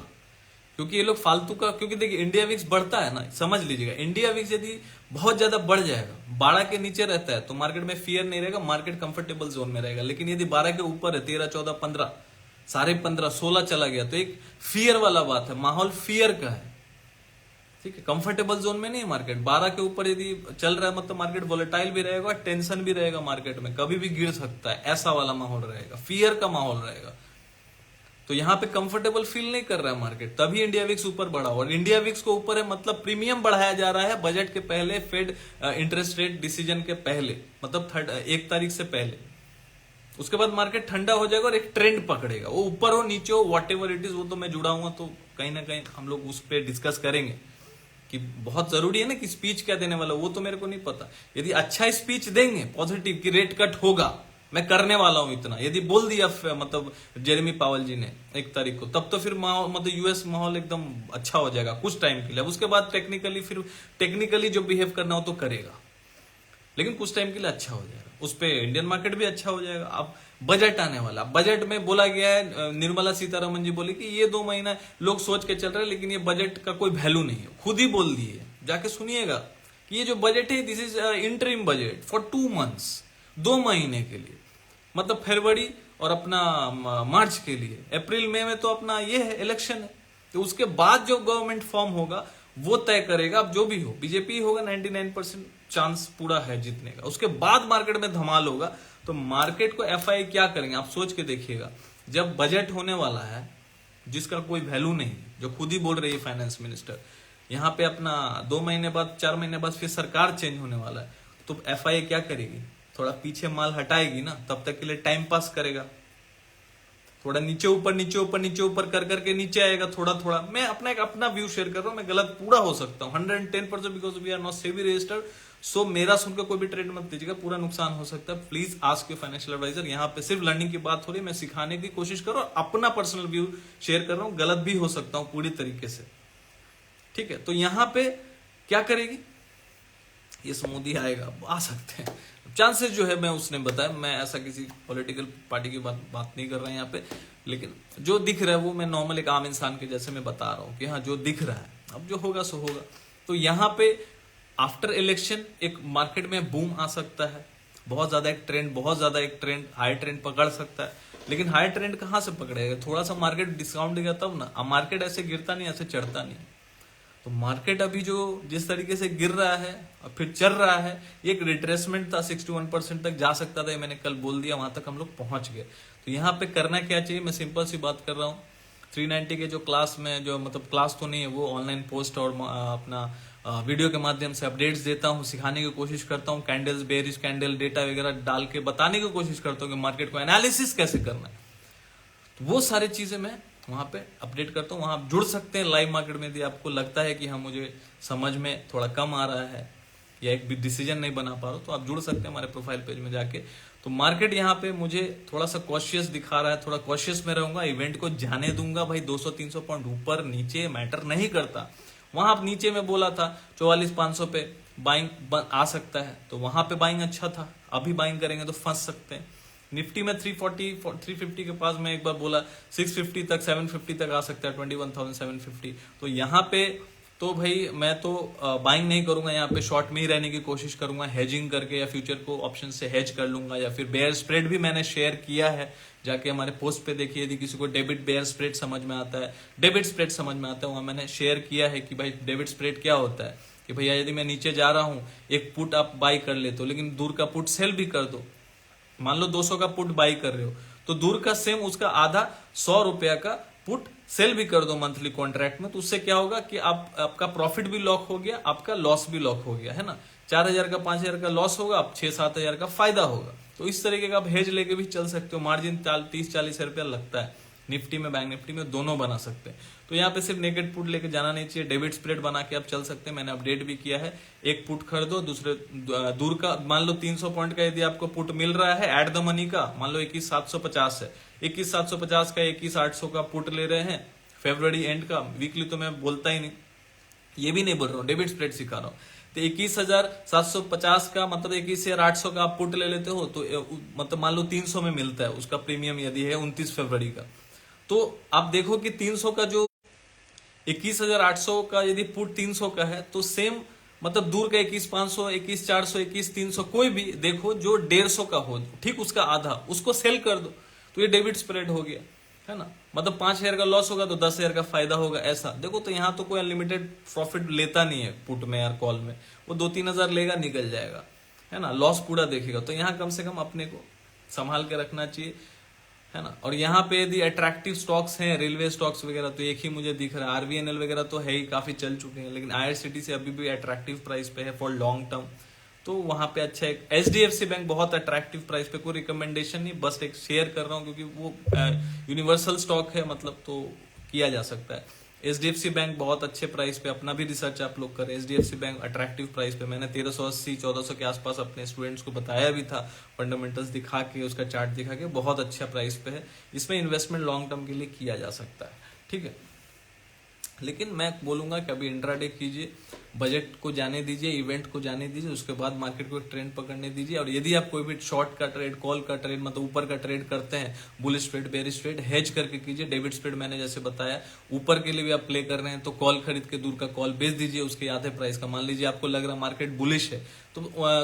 क्योंकि ये लोग फालतू का, क्योंकि देखिए इंडिया विक्स बढ़ता है ना, समझ लीजिएगा, इंडिया विक्स यदि बहुत ज्यादा बढ़ जाएगा, 12 के नीचे रहता है तो मार्केट में फियर नहीं रहेगा, मार्केट कंफर्टेबल जोन में रहेगा। लेकिन यदि 12 के ऊपर है, 13, 14, 15, 15.5, 16 चला गया, तो एक फियर वाला बात है, माहौल फियर का है, ठीक है। कंफर्टेबल जोन में नहीं मार्केट। 12 के ऊपर यदि चल रहा है, मतलब मार्केट वोलेटाइल भी रहेगा, टेंशन भी रहेगा मार्केट में, कभी भी गिर सकता है, ऐसा वाला माहौल रहेगा, फियर का माहौल रहेगा। तो यहाँ पे कंफर्टेबल फील नहीं कर रहा है मार्केट, तभी इंडिया विक्स ऊपर बढ़ा। और इंडिया विक्स को ऊपर है, मतलब प्रीमियम बढ़ाया जा रहा है बजट के पहले, फेड इंटरेस्ट रेट डिसीजन के पहले, मतलब 1 तारीख से पहले। उसके बाद मार्केट ठंडा हो जाएगा और एक ट्रेंड पकड़ेगा, वो ऊपर हो नीचे हो, वॉट एवर इट इज, वो तो मैं जुड़ा हुआ, तो कहीं ना कहीं हम लोग उस पर डिस्कस करेंगे कि बहुत जरूरी है ना कि स्पीच क्या देने वाला, वो तो मेरे को नहीं पता। यदि अच्छा स्पीच देंगे पॉजिटिव कि रेट कट होगा, मैं करने वाला हूं इतना, यदि बोल दिया मतलब जेरेमी पावल जी ने 1 तारीख को, तब तो फिर मतलब यूएस माहौल एकदम अच्छा हो जाएगा कुछ टाइम के लिए। उसके बाद टेक्निकली जो बिहेव करना हो तो करेगा, लेकिन कुछ टाइम के लिए अच्छा हो जाएगा, उस पर इंडियन मार्केट भी अच्छा हो जाएगा। अब बजट आने वाला, बजट में बोला गया है, निर्मला सीतारमन जी बोली कि ये 2 महीना लोग सोच के चल रहे हैं, लेकिन ये बजट का कोई वैल्यू नहीं है, खुद ही बोल दिए, जाके सुनिएगा कि ये जो बजट है, this is interim budget for 2 months, 2 महीने के लिए, मतलब फरवरी और अपना मार्च के लिए। अप्रैल मई में तो अपना ये है, इलेक्शन है, तो उसके बाद जो गवर्नमेंट फॉर्म होगा वो तय करेगा। अब जो भी हो, बीजेपी होगा, 99% चांस पूरा है जीतने का, उसके बाद मार्केट में धमाल होगा। तो मार्केट को एफआई क्या करेंगे, आप सोच के देखिएगा, जब बजट होने वाला है जिसका कोई वैल्यू नहीं, जो खुद ही बोल रही है फाइनेंस मिनिस्टर, यहाँ पे अपना 2 महीने बाद, 4 महीने बाद फिर सरकार चेंज होने वाला है, तो एफआई क्या करेगी, थोड़ा पीछे माल हटाएगी ना, तब तक के लिए टाइम पास करेगा, थोड़ा नीचे ऊपर नीचे ऊपर नीचे ऊपर कर करके नीचे आएगा थोड़ा थोड़ा। मैं अपना व्यू शेयर कर रहा हूं, मैं गलत पूरा हो सकता हूं 110%, because we are not SEBI registered. So मेरा सुनकर कोई भी ट्रेड मत लीजिएगा, पूरा नुकसान हो सकता है। Please ask your financial advisor. यहाँ पे सिर्फ लर्निंग की बात हो रही है, मैं सिखाने की कोशिश कर रहा हूं, अपना पर्सनल व्यू शेयर कर रहा हूं, गलत भी हो सकता हूं पूरी तरीके से, ठीक है। तो यहाँ पे क्या करेगी, ये मोदी आएगा, आ सकते हैं चांसेस जो है, मैं उसने बताया, मैं ऐसा किसी पॉलिटिकल पार्टी की बात नहीं कर रहा है यहाँ पे, लेकिन जो दिख रहा है वो मैं नॉर्मल एक आम इंसान के जैसे मैं बता रहा हूँ कि हाँ जो दिख रहा है, अब जो होगा सो होगा। तो यहाँ पे आफ्टर इलेक्शन एक मार्केट में बूम आ सकता है, बहुत ज्यादा एक ट्रेंड हाई ट्रेंड पकड़ सकता है। लेकिन हाई ट्रेंड कहाँ से पकड़ेगा, थोड़ा सा मार्केट डिस्काउंट देगा तब ना। अब मार्केट ऐसे गिरता नहीं, ऐसे चढ़ता नहीं। तो मार्केट अभी जो जिस तरीके से गिर रहा है और फिर चल रहा है, एक रिट्रेसमेंट था, 61% तक जा सकता था, मैंने कल बोल दिया, वहां तक हम लोग पहुंच गए। तो यहाँ पे करना क्या चाहिए, मैं सिंपल सी बात कर रहा हूँ। 390 के जो क्लास में, जो मतलब क्लास तो नहीं है, वो ऑनलाइन पोस्ट और अपना वीडियो के माध्यम से अपडेट्स देता हूँ, सिखाने की कोशिश करता हूँ, कैंडल्स, बेयरिश कैंडल, डेटा वगैरह डाल के बताने की कोशिश करता हूँ कि मार्केट को एनालिसिस कैसे करना है। तो वो सारी चीजें मैं वहां पे अपडेट करता हूँ। वहां आप जुड़ सकते हैं लाइव मार्केट में। यदि आपको लगता है कि हाँ मुझे समझ में थोड़ा कम आ रहा है या एक भी डिसीजन नहीं बना पा रहा तो आप जुड़ सकते हैं हमारे प्रोफाइल पेज में जाके। तो मार्केट यहाँ पे मुझे थोड़ा सा कॉशियस दिखा रहा है, थोड़ा कॉशियस में रहूंगा, इवेंट को जाने दूंगा भाई। 200-300 पॉइंट ऊपर नीचे मैटर नहीं करता। वहां आप नीचे में बोला था 44,500 पे बाइंग आ सकता है, तो वहां पे बाइंग अच्छा था। अभी बाइंग करेंगे तो फंस सकते हैं। निफ्टी में 350 के पास मैं एक बार बोला 650 तक 750 तक आ सकता है, 21,750। तो यहाँ पे तो भाई मैं तो बाइंग नहीं करूंगा, यहाँ पे शॉर्ट में ही रहने की कोशिश करूंगा, हेजिंग करके या फ्यूचर को ऑप्शन से हेज कर लूंगा। या फिर बेयर स्प्रेड भी मैंने शेयर किया है, जाके हमारे पोस्ट पे देखिए। यदि किसी को डेबिट बेयर स्प्रेड समझ में आता है, डेबिट स्प्रेड समझ में आता है, वहां मैंने शेयर किया है कि भाई डेबिट स्प्रेड क्या होता है। कि भैया यदि मैं नीचे जा रहा हूं, एक पुट आप बाई कर लेते हो लेकिन दूर का पुट सेल भी कर दो। मान लो 200 का पुट बाई कर रहे हो तो दूर का सेम उसका आधा 100 रुपया का पुट सेल भी कर दो मंथली कॉन्ट्रैक्ट में। तो उससे क्या होगा कि आपका प्रॉफिट भी लॉक हो गया, आपका लॉस भी लॉक हो गया, है ना। 4,000 का 5,000 का लॉस होगा, आप 6-7 हजार का फायदा होगा। तो इस तरीके का आप हेज लेके भी चल सकते हो। मार्जिन 30-40 रुपया लगता है निफ्टी में, बैंक निफ्टी में दोनों बना सकते हैं। तो यहाँ पे सिर्फ नेकेड पुट लेके जाना नहीं चाहिए, डेबिट स्प्रेड बना के आप चल सकते हैं। मैंने अपडेट भी किया है। एक पुट खरीदो, दूसरे दूर का मान लो 300 पॉइंट का यदि आपको पुट मिल रहा है एट द मनी का, मान लो 21,750 है, 21,750 का 21,800 का पुट ले रहे हैं फरवरी एंड का। वीकली तो मैं बोलता ही नहीं, ये भी नहीं बोल रहा हूँ, डेबिट स्प्रेड सिखा रहा हूँ। तो 21,750 का मतलब 21,800 का आप पुट ले लेते हो तो मतलब मान लो 300 में मिलता है उसका प्रीमियम यदि है 29 फरवरी का। तो आप देखो कि 300 का जो 21,800 का यदि पुट 300 का है तो सेम मतलब दूर का 21,500, 21,400, 21,300 कोई भी देखो जो 150 का हो, ठीक उसका आधा उसको सेल कर दो। तो ये डेबिट स्प्रेड हो गया, है ना। मतलब 5,000 का लॉस होगा तो 10,000 का फायदा होगा, ऐसा देखो। तो यहाँ तो कोई अनलिमिटेड प्रॉफिट लेता नहीं है पुट में यार, कॉल में वो 2-3 हजार लेगा, निकल जाएगा, है ना। लॉस पूरा देखेगा। तो यहाँ कम से कम अपने को संभाल के रखना चाहिए, है ना। और यहाँ पे यदि अट्रैक्टिव स्टॉक्स हैं, रेलवे स्टॉक्स वगैरह, तो एक ही मुझे दिख रहा है। आरवीएनएल वगैरह तो है ही, काफी चल चुके हैं, लेकिन आईआरसीटीसी अभी भी अट्रैक्टिव प्राइस पे है फॉर लॉन्ग टर्म। तो वहां पे अच्छा एक एचडीएफसी बैंक बहुत अट्रैक्टिव प्राइस पे, कोई रिकमेंडेशन नहीं, बस एक शेयर कर रहा हूँ क्योंकि वो यूनिवर्सल स्टॉक है, मतलब तो किया जा सकता है। एचडीएफसी बैंक बहुत अच्छे प्राइस पे, अपना भी रिसर्च आप लोग करें। एचडीएफसी बैंक अट्रैक्टिव प्राइस पे, मैंने 1380-1400 के आसपास अपने स्टूडेंट्स को बताया भी था, फंडामेंटल्स दिखा के, उसका चार्ट दिखा के, बहुत अच्छा प्राइस पे है। इसमें इन्वेस्टमेंट लॉन्ग टर्म के लिए किया जा सकता है, ठीक है। लेकिन मैं बोलूंगा कि अभी इंट्राडे कीजिए, बजट को जाने दीजिए, इवेंट को जाने दीजिए, उसके बाद मार्केट को एक ट्रेंड पकड़ने दीजिए। और यदि आप कोई भी शॉर्ट का ट्रेड, कॉल का ट्रेड, मतलब ऊपर का ट्रेड करते हैं, bullish trade, bearish trade, hedge करके कीजिए। डेबिट स्प्रेड मैंने जैसे बताया, ऊपर के लिए भी आप प्ले कर रहे हैं तो कॉल खरीद के दूर का कॉल बेच दीजिए उसके आधे प्राइस का। मान लीजिए आपको लग रहा मार्केट बुलिश है तो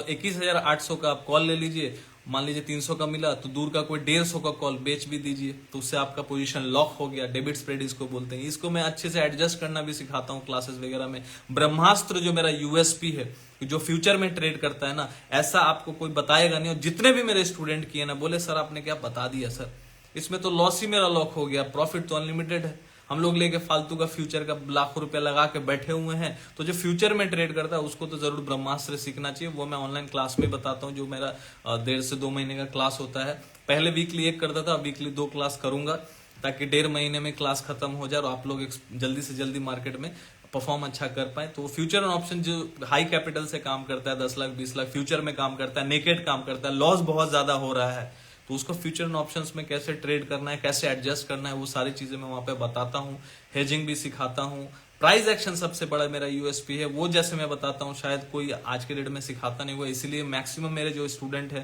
21,800 का आप कॉल ले लीजिए। मान लीजिए 300 का मिला तो दूर का कोई 150 का कॉल बेच भी दीजिए, तो उससे आपका पोजीशन लॉक हो गया। डेबिट स्प्रेड इसको बोलते हैं। इसको मैं अच्छे से एडजस्ट करना भी सिखाता हूँ क्लासेस वगैरह में। ब्रह्मास्त्र जो मेरा यूएसपी है, जो फ्यूचर में ट्रेड करता है ना, ऐसा आपको कोई बताएगा नहीं। और जितने भी मेरे स्टूडेंट किए ना, बोले सर आपने क्या बता दिया सर, इसमें तो लॉस ही मेरा लॉक हो गया, प्रॉफिट तो अनलिमिटेड है। हम लोग लेके फालतू का फ्यूचर का लाखों रुपया लगा के बैठे हुए हैं। तो जो फ्यूचर में ट्रेड करता है उसको तो जरूर ब्रह्मास्त्र सीखना चाहिए। वो मैं ऑनलाइन क्लास में बताता हूँ, जो मेरा 1.5 से 2 महीने का क्लास होता है। पहले वीकली 1 करता था, वीकली 2 क्लास करूंगा, ताकि 1.5 महीने में क्लास खत्म हो जाए और आप लोग जल्दी से जल्दी मार्केट में परफॉर्म अच्छा कर पाए। तो फ्यूचर एंड ऑप्शन जो हाई कैपिटल से काम करता है, 10 लाख 20 लाख फ्यूचर में काम करता है, नेकेड काम करता है, लॉस बहुत ज्यादा हो रहा है, तो उसको फ्यूचर एंड ऑप्शंस में कैसे ट्रेड करना है, कैसे एडजस्ट करना है, वो सारी चीजें मैं वहां पे बताता हूँ। हेजिंग भी सिखाता हूँ। प्राइस एक्शन सबसे बड़ा मेरा यूएसपी है, वो जैसे मैं बताता हूँ शायद कोई आज के डेट में सिखाता नहीं हुआ। इसीलिए मैक्सिमम मेरे जो स्टूडेंट है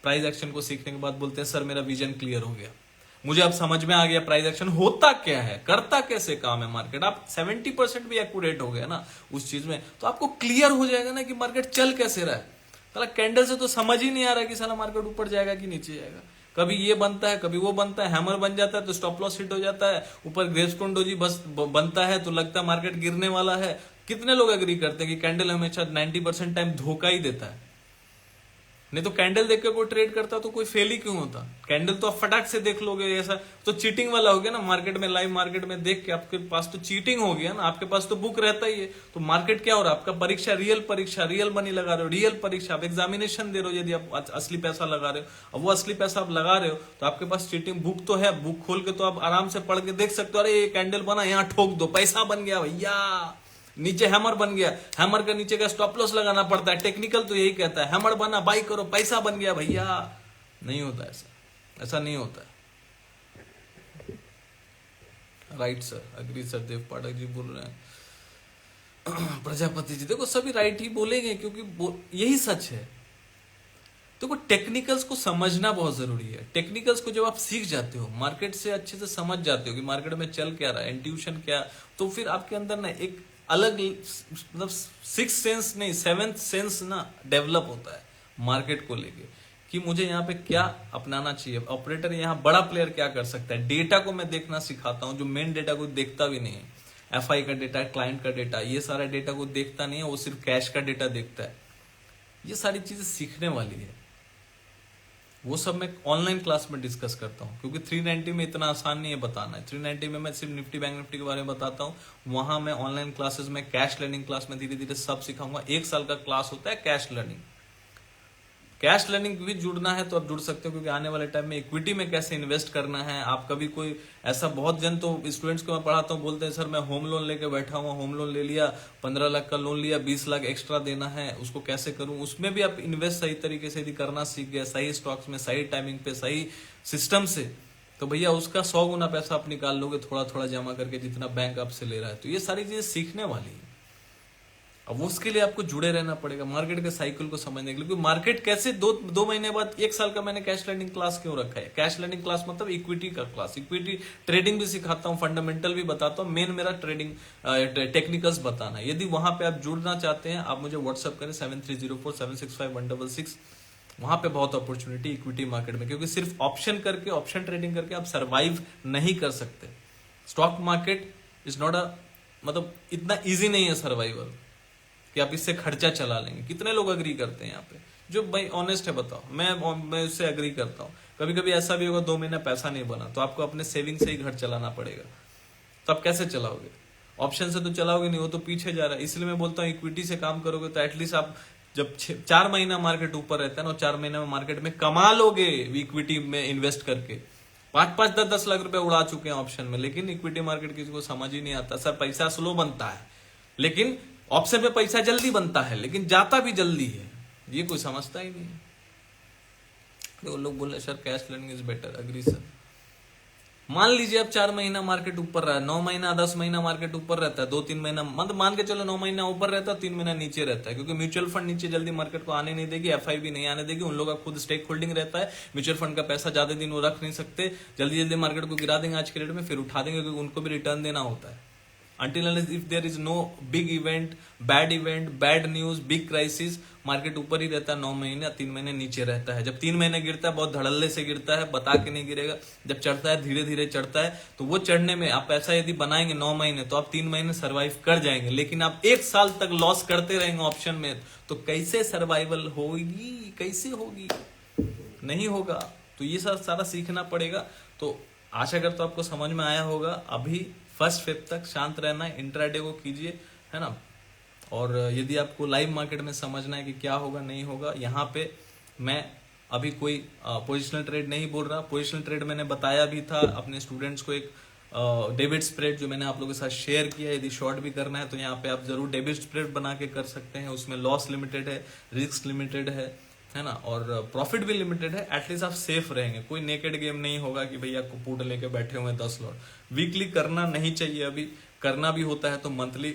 प्राइस एक्शन को सीखने के बाद बोलते हैं सर मेरा विजन क्लियर हो गया, मुझे अब समझ में आ गया प्राइस एक्शन होता क्या है, करता कैसे काम है मार्केट। आप 70% भी एक्यूरेट हो गए ना उस चीज में, तो आपको क्लियर हो जाएगा ना कि मार्केट चल कैसे रहा है। साला कैंडल से तो समझ ही नहीं आ रहा कि साला मार्केट ऊपर जाएगा कि नीचे जाएगा। कभी ये बनता है, कभी वो बनता है, हैमर बन जाता है तो स्टॉप लॉस हिट हो जाता है, ऊपर ग्रेस्टोन डोजी बस बनता है तो लगता है मार्केट गिरने वाला है। कितने लोग एग्री करते हैं कि कैंडल हमेशा 90% टाइम धोखा ही देता है। नहीं तो कैंडल देख के कोई ट्रेड करता तो कोई फेल ही क्यों होता? कैंडल तो आप फटाक से देख लोगे, ऐसा तो चीटिंग वाला हो गया ना। मार्केट में, लाइव मार्केट में देख के आपके पास तो चीटिंग हो गया ना। आपके पास तो बुक रहता ही है। तो मार्केट क्या हो रहा है आपका? परीक्षा, रियल मनी लगा रहे हो, रियल परीक्षा, आप एग्जामिनेशन दे रहे हो। यदि आप असली पैसा लगा रहे हो, अब वो असली पैसा आप लगा रहे हो तो आपके पास चीटिंग बुक तो है। बुक खोल के तो आप आराम से पढ़ के देख सकते हो, अरे ये कैंडल बना, यहाँ ठोक दो, पैसा बन गया भैया, नीचे हैमर बन गया। हैमर का नीचे का स्टॉप लॉस लगाना पड़ता है। टेक्निकल तो यही कहता है, हैमर बना, बाई करो, पैसा बन गया भैया। नहीं होता ऐसा नहीं होता है। राइट सर, अग्री सर, देव पाठक जी बोल रहे हैं। प्रजापति जी, देखो सभी राइट ही बोलेंगे क्योंकि यही सच है। देखो टेक्निकल्स को समझना बहुत जरूरी है। टेक्निकल्स को जब आप सीख जाते हो, मार्केट से अच्छे से समझ जाते हो कि मार्केट में चल क्या रहा है, इंट्यूशन क्या, तो फिर आपके अंदर ना एक अलग, मतलब सिक्स सेंस नहीं, सेवेंथ सेंस ना डेवलप होता है मार्केट को लेके, कि मुझे यहाँ पे क्या अपनाना चाहिए। ऑपरेटर यहाँ बड़ा प्लेयर क्या कर सकता है। डेटा को मैं देखना सिखाता हूँ, जो मेन डेटा को देखता भी नहीं है। एफआई का डेटा, क्लाइंट का डेटा, ये सारा डेटा को देखता नहीं है, वो सिर्फ कैश का डेटा देखता है। ये सारी चीजें सीखने वाली है। वो सब मैं ऑनलाइन क्लास में डिस्कस करता हूँ, क्योंकि 390 में इतना आसान नहीं है बताना है। 390 में मैं सिर्फ निफ्टी, बैंक निफ्टी के बारे में बताता हूँ। वहां मैं ऑनलाइन क्लासेस में, कैश लर्निंग क्लास में धीरे धीरे सब सिखाऊंगा। 1 साल का क्लास होता है कैश लर्निंग। कैश लर्निंग भी जुड़ना है तो आप जुड़ सकते हो, क्योंकि आने वाले टाइम में इक्विटी में कैसे इन्वेस्ट करना है। आप कभी कोई ऐसा, बहुत जन तो स्टूडेंट्स को मैं पढ़ाता हूँ, बोलते हैं सर मैं होम लोन लेके बैठा हुआ, होम लोन ले लिया, 15 लाख का लोन लिया, 20 लाख एक्स्ट्रा देना है, उसको कैसे करूं। उसमें भी आप इन्वेस्ट सही तरीके से यदि करना सीख गए, सही स्टॉक्स में, सही टाइमिंग पे, सही सिस्टम से, तो भैया उसका 100 गुना पैसा आप निकाल लोगे, थोड़ा थोड़ा जमा करके, जितना बैंक आपसे ले रहा है। तो ये सारी चीजें सीखने वाली है। अब उसके लिए आपको जुड़े रहना पड़ेगा मार्केट के साइकिल को समझने के लिए। क्योंकि मार्केट कैसे दो महीने बाद, 1 साल का मैंने कैश लर्निंग क्लास क्यों रखा है? कैश लर्निंग क्लास मतलब इक्विटी का क्लास। इक्विटी ट्रेडिंग भी सिखाता हूँ, फंडामेंटल भी बताता हूँ, मेन मेरा ट्रेडिंग टेक्निकल्स बताना है। यदि वहां पे आप जुड़ना चाहते हैं, आप मुझे व्हाट्सअप करें 7304765166। वहां पे बहुत अपॉर्चुनिटी इक्विटी मार्केट में, क्योंकि सिर्फ ऑप्शन करके, ऑप्शन ट्रेडिंग करके आप सर्वाइव नहीं कर सकते। स्टॉक मार्केट इज नॉट मतलब इतना ईजी नहीं है सर्वाइवल कि आप इससे खर्चा चला लेंगे। कितने लोग अग्री करते हैं यहाँ पे? जो भाई ऑनेस्ट है बताओ। मैं उससे अग्री करता हूँ। कभी कभी ऐसा भी होगा 2 महीने पैसा नहीं बना, तो आपको अपने सेविंग से ही घर चलाना पड़ेगा। तो आप कैसे चलाओगे? ऑप्शन से तो चलाओगे नहीं, वो तो पीछे जा रहा है। इसलिए मैं बोलता हूँ इक्विटी से काम करोगे तो एटलीस्ट आप जब 4 महीना मार्केट ऊपर रहता है ना, 4 महीने में मार्केट में कमा लोगे इक्विटी में इन्वेस्ट करके। 5-5, 10-10 लाख रुपए उड़ा चुके हैं ऑप्शन में। लेकिन इक्विटी मार्केट किसी को समझ ही नहीं आता। सर पैसा स्लो बनता है, लेकिन ऑप्शन में पैसा जल्दी बनता है, लेकिन जाता भी जल्दी है। ये कोई समझता ही नहीं है। तो लोग बोल रहे sir cash learning is better. Agree sir. मान लीजिए अब 4 महीना मार्केट ऊपर रहा है, 9 महीना 10 महीना मार्केट ऊपर रहता है, 2-3 महीना मतलब मान के चलो 9 महीना ऊपर रहता है, 3 महीना नीचे रहता है। क्योंकि म्यूचुअल फंड नीचे जल्दी मार्केट को आने नहीं देगी, एफआई भी नहीं आने देगी। उन लोगों का खुद स्टेक होल्डिंग रहता है। म्यूचुअल फंड का पैसा ज्यादा दिन वो रख नहीं सकते। जल्दी जल्दी मार्केट को गिरा देंगे आज के रेट में, फिर उठा देंगे, क्योंकि उनको भी रिटर्न देना होता है। Until unless if there is no big event, bad news, big crisis, market ऊपर ही रहता है 9 महीने, 3 महीने नीचे रहता है। जब 3 महीने गिरता है बहुत धड़ल्ले से गिरता है, बता के नहीं गिरेगा। जब चढ़ता है धीरे धीरे चढ़ता है। तो वो चढ़ने में आप पैसा यदि बनाएंगे 9 महीने, तो आप 3 महीने सर्वाइव कर जाएंगे। लेकिन आप 1 साल तक लॉस करते रहेंगे ऑप्शन में, तो कैसे सर्वाइवल होगी? कैसे होगी? नहीं होगा। तो ये सारा सीखना पड़ेगा। तो आशा करता हूं आपको समझ में आया होगा। अभी 1 फेब तक शांत रहना है, इंट्राडे को कीजिए, है ना। और यदि आपको लाइव मार्केट में समझना है कि क्या होगा नहीं होगा, यहाँ पे मैं अभी कोई पोजिशनल ट्रेड नहीं बोल रहा। पोजिशनल ट्रेड मैंने बताया भी था अपने स्टूडेंट्स को। एक डेबिट स्प्रेड जो मैंने आप लोगों के साथ शेयर किया, यदि शॉर्ट भी करना है तो यहाँ पे आप जरूर डेबिट स्प्रेड बना के कर सकते हैं। उसमें लॉस लिमिटेड है, रिस्क लिमिटेड है ना, और प्रॉफिट भी लिमिटेड है। एटलीस्ट आप सेफ रहेंगे। कोई नेकेड गेम नहीं होगा कि भैया पुट लेके बैठे हुए 10 लॉट। वीकली करना नहीं चाहिए। अभी करना भी होता है तो मंथली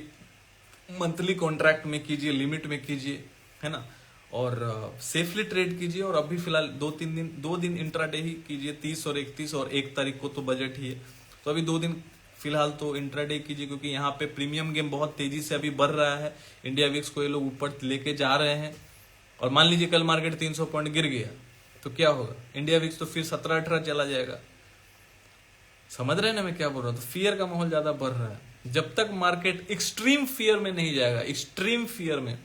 कॉन्ट्रैक्ट में कीजिए, लिमिट में कीजिए, है ना, और सेफली ट्रेड कीजिए। और अभी फिलहाल 2 दिन इंट्राडे ही कीजिए। 30 और 31 और 1 तारीख को तो बजट ही है, तो अभी 2 दिन फिलहाल तो इंट्राडे कीजिए। क्योंकि यहाँ पे प्रीमियम गेम बहुत तेजी से अभी बढ़ रहा है। इंडिया विक्स को ये लोग ऊपर लेके जा रहे हैं। और मान लीजिए कल मार्केट 300 पॉइंट गिर गया तो क्या होगा? इंडिया विक्स तो फिर 17-18 चला जाएगा। समझ रहे हैं ना मैं क्या बोल रहा हूं? तो फियर का माहौल ज्यादा बढ़ रहा है। जब तक मार्केट एक्सट्रीम फियर में नहीं जाएगा, एक्सट्रीम फियर में,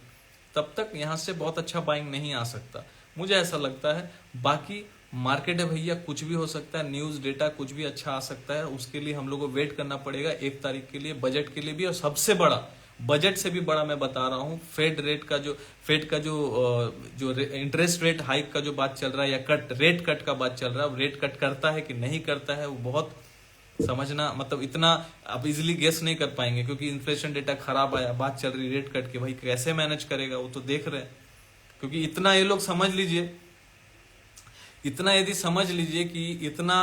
तब तक यहां से बहुत अच्छा बाइंग नहीं आ सकता। मुझे ऐसा लगता है। बाकी मार्केट है भैया, कुछ भी हो सकता है, न्यूज डेटा कुछ भी अच्छा आ सकता है, उसके लिए हम लोग को वेट करना पड़ेगा 1 तारीख के लिए, बजट के लिए भी। और सबसे बड़ा, बजट से भी बड़ा मैं बता रहा हूँ, फेड का जो इंटरेस्ट रेट हाइक का जो बात चल रहा है, या रेट कट का बात चल रहा है, रेट कट करता है कि नहीं करता है, वो बहुत समझना, मतलब इतना आप इजीली गेस नहीं कर पाएंगे, क्योंकि इन्फ्लेशन डेटा खराब आया, बात चल रही रेट कट के, भाई कैसे मैनेज करेगा, वो तो देख रहे हैं। क्योंकि इतना ये लोग समझ लीजिए, इतना यदि समझ लीजिए कि इतना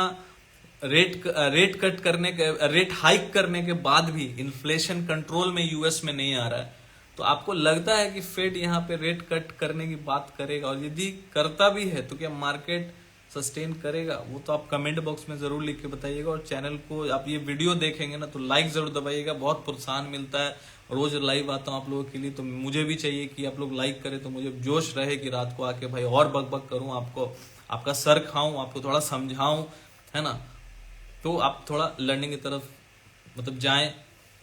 रेट कट करने के, रेट हाइक करने के बाद भी इन्फ्लेशन कंट्रोल में यूएस में नहीं आ रहा है, तो आपको लगता है कि फेड यहाँ पे रेट कट करने की बात करेगा? और यदि करता भी है तो क्या मार्केट सस्टेन करेगा? वो तो आप कमेंट बॉक्स में जरूर लिख के बताइएगा। और चैनल को, आप ये वीडियो देखेंगे ना तो लाइक जरूर दबाइएगा, बहुत प्रोत्साहन मिलता है। रोज लाइव आता हूँ आप लोगों के लिए, तो मुझे भी चाहिए कि आप लोग लाइक करें, तो मुझे जोश रहे कि रात को आके भाई और बक बक करूं, आपको आपका सर खाऊं, आपको थोड़ा समझाऊं, है ना। तो आप थोड़ा लर्निंग की तरफ मतलब जाएं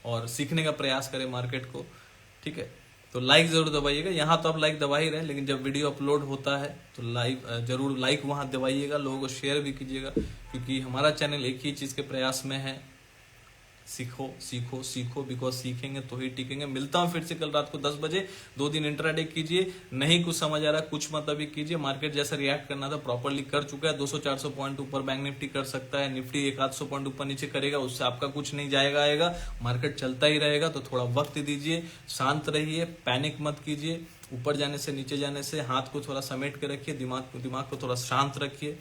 और सीखने का प्रयास करें मार्केट को, ठीक है। तो लाइक जरूर दबाइएगा। यहाँ तो आप लाइक दबा ही रहे हैं, लेकिन जब वीडियो अपलोड होता है तो जरूर लाइक वहां दबाइएगा, लोगों को शेयर भी कीजिएगा, क्योंकि हमारा चैनल एक ही चीज के प्रयास में है, सीखो सीखो सीखो, बिकॉज सीखेंगे तो ही टिकेंगे। मिलता हूं फिर से कल रात को 10 बजे। 2 दिन इंट्राडे कीजिए, नहीं कुछ समझ आ रहा कुछ मतलब ही कीजिए। मार्केट जैसा रिएक्ट करना था प्रॉपरली कर चुका है। 200-400 पॉइंट ऊपर बैंक निफ्टी कर सकता है, निफ्टी 100-800 पॉइंट ऊपर नीचे करेगा, उससे आपका कुछ नहीं जाएगा आएगा। मार्केट चलता ही रहेगा, तो थोड़ा वक्त दीजिए, शांत रहिए, पैनिक मत कीजिए। ऊपर जाने से नीचे जाने से हाथ को थोड़ा समेट के रखिए, दिमाग को थोड़ा शांत रखिए।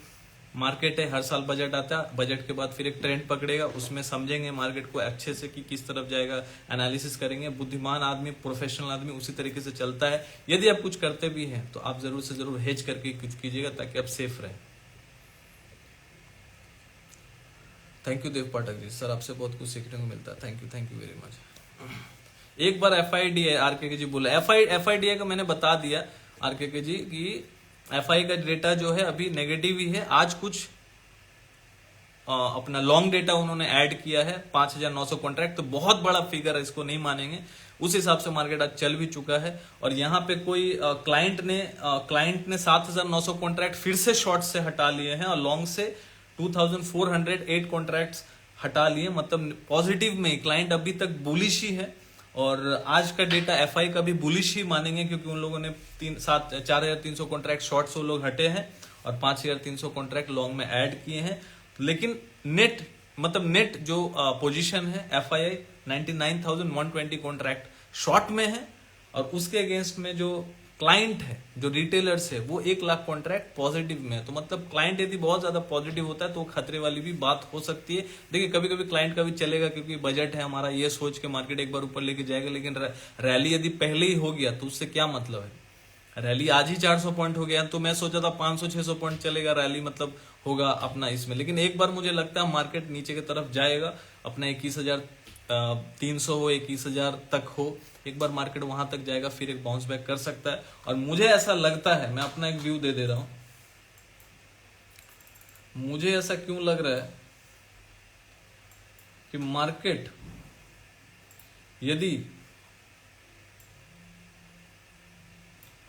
मार्केट है, हर साल बजट आता है, बजट के बाद फिर एक ट्रेंड पकड़ेगा, उसमें समझेंगे मार्केट को अच्छे से कि किस तरफ जाएगा, एनालिसिस करेंगे। बुद्धिमान आदमी, प्रोफेशनल आदमी उसी तरीके से चलता है। यदि आप कुछ करते भी हैं तो आप जरूर से जरूर हेज करके कुछ कीजिएगा, ताकि आप सेफ रहें। Thank you Dev Pathak ji, sir आपसे बहुत कुछ सीखने को मिलता है। Thank you very much. एक बार FIDA आरके जी बोला, FIDA का मैंने बता दिया आरके जी की FI का डेटा जो है अभी नेगेटिव ही है। आज कुछ अपना लॉन्ग डेटा उन्होंने ऐड किया है, 5,900 कॉन्ट्रैक्ट, तो बहुत बड़ा फिगर है, इसको नहीं मानेंगे। उस हिसाब से मार्केट आज चल भी चुका है। और यहाँ पे कोई क्लाइंट ने 7,900 कॉन्ट्रैक्ट फिर से शॉर्ट से हटा लिए हैं, और लॉन्ग से 2,408 कॉन्ट्रैक्ट्स हटा लिए। मतलब पॉजिटिव में क्लाइंट अभी तक बुलिश ही है। और आज का डेटा FI का भी बुलिश ही मानेंगे, क्योंकि उन लोगों ने 4,300 कॉन्ट्रैक्ट शॉर्ट से लोग हटे हैं और 5,300 कॉन्ट्रैक्ट लॉन्ग में ऐड किए हैं। लेकिन नेट जो पोजीशन है FII 99,120 कॉन्ट्रैक्ट शॉर्ट में है, और उसके अगेंस्ट में जो क्लाइंट है, जो रिटेलर्स है, वो 1 लाख कॉन्ट्रैक्ट पॉजिटिव में है। तो मतलब क्लाइंट यदि बहुत ज्यादा पॉजिटिव होता है तो खतरे वाली भी बात हो सकती है। देखिए कभी कभी क्लाइंट का भी चलेगा, क्योंकि बजट है हमारा, ये सोच के मार्केट एक बार ऊपर लेके जाएगा। लेकिन रैली यदि पहले ही हो गया तो उससे क्या मतलब है। रैली आज ही 400 पॉइंट हो गया, तो मैं सोचा था 500-600 पॉइंट चलेगा रैली, मतलब होगा अपना इसमें। लेकिन एक बार मुझे लगता है मार्केट नीचे की तरफ जाएगा, अपना 21,300 हो, 21,000 तक हो, एक बार मार्केट वहां तक जाएगा, फिर एक बाउंस बैक कर सकता है। और मुझे ऐसा लगता है, मैं अपना एक व्यू दे रहा हूं, मुझे ऐसा क्यों लग रहा है कि मार्केट यदि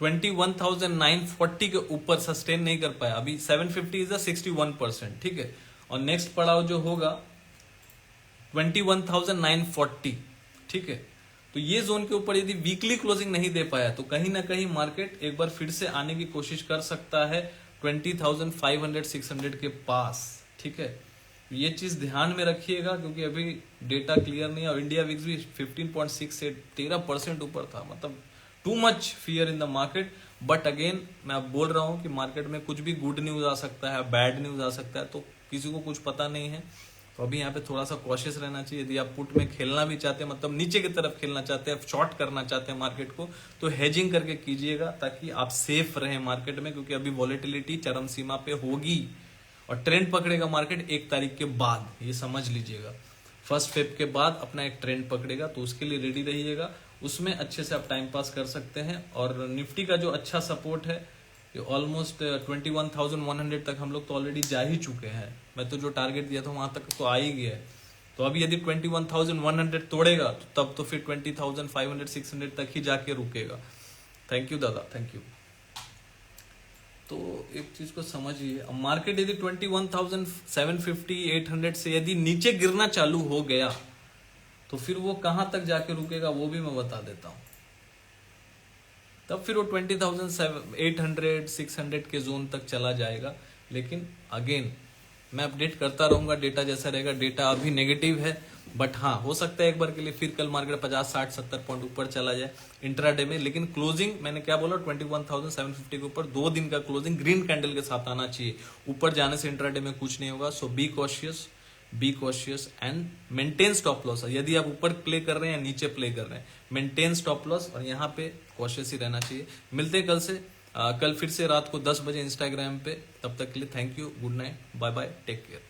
21,940 के ऊपर सस्टेन नहीं कर पाया, अभी 750 इज 61%, ठीक है। और नेक्स्ट पड़ाव जो होगा 21,940, ठीक है। तो ये जोन के ऊपर यदि वीकली क्लोजिंग नहीं दे पाया, तो कहीं ना कहीं मार्केट एक बार फिर से आने की कोशिश कर सकता है 20,500-600 के पास, ठीक है। ये चीज ध्यान में रखिएगा, क्योंकि अभी डेटा क्लियर नहीं है। और इंडिया विक्स भी 15.6 से 13% ऊपर था, मतलब too much fear in the market. But again मैं बोल रहा हूं कि मार्केट में कुछ भी गुड न्यूज आ सकता है, बैड न्यूज आ सकता है, तो किसी को कुछ पता नहीं है। तो अभी यहाँ पे थोड़ा सा कॉशियस रहना चाहिए। यदि आप पुट में खेलना भी चाहते हैं, मतलब नीचे की तरफ खेलना चाहते हैं, शॉर्ट करना चाहते हैं मार्केट को, तो हेजिंग करके कीजिएगा, ताकि आप सेफ रहें मार्केट में। क्योंकि अभी वॉलेटिलिटी चरम सीमा पे होगी, और ट्रेंड पकड़ेगा मार्केट 1 तारीख के बाद, ये समझ लीजिएगा। 1 फेब के बाद अपना एक ट्रेंड पकड़ेगा, तो उसके लिए रेडी रहिएगा। उसमें अच्छे से आप टाइम पास कर सकते हैं। और निफ्टी का जो अच्छा सपोर्ट है, ऑलमोस्ट 21,100 तक हम लोग तो ऑलरेडी जा ही चुके हैं। मैं तो जो टारगेट दिया था वहां तक तो आ ही गया है। तो अभी यदि 21,100 तोड़ेगा, तो तब तो फिर 20,500-600 तक ही जाके रुकेगा। थैंक यू दादा, थैंक यू। तो एक चीज को समझिए, अब मार्केट यदि 21,750 800 से यदि नीचे गिरना चालू हो गया तो फिर वो कहां तक जाके रुकेगा वो भी मैं बता देता हूं। तब फिर वो 20,800 600 के जोन तक चला जाएगा। लेकिन अगेन मैं अपडेट करता रहूंगा, डेटा जैसा रहेगा। डेटा अभी नेगेटिव है, बट हाँ हो सकता है एक बार के लिए फिर कल मार्केट 50 60 70 पॉइंट ऊपर चला जाए इंट्राडे में। लेकिन क्लोजिंग मैंने क्या बोला, 21,750 के ऊपर 2 दिन का क्लोजिंग ग्रीन कैंडल के साथ आना चाहिए। ऊपर जाने से इंट्राडे में कुछ नहीं होगा। So be cautious and maintain stop loss. यदि आप ऊपर प्ले कर रहे हैं या नीचे प्ले कर रहे हैं, मेंटेन स्टॉप लॉस और यहाँ पे कॉशियस ही रहना चाहिए। मिलते हैं कल से, कल फिर से रात को 10 बजे इंस्टाग्राम पे। तब तक के लिए thank you, good night, bye bye, take care.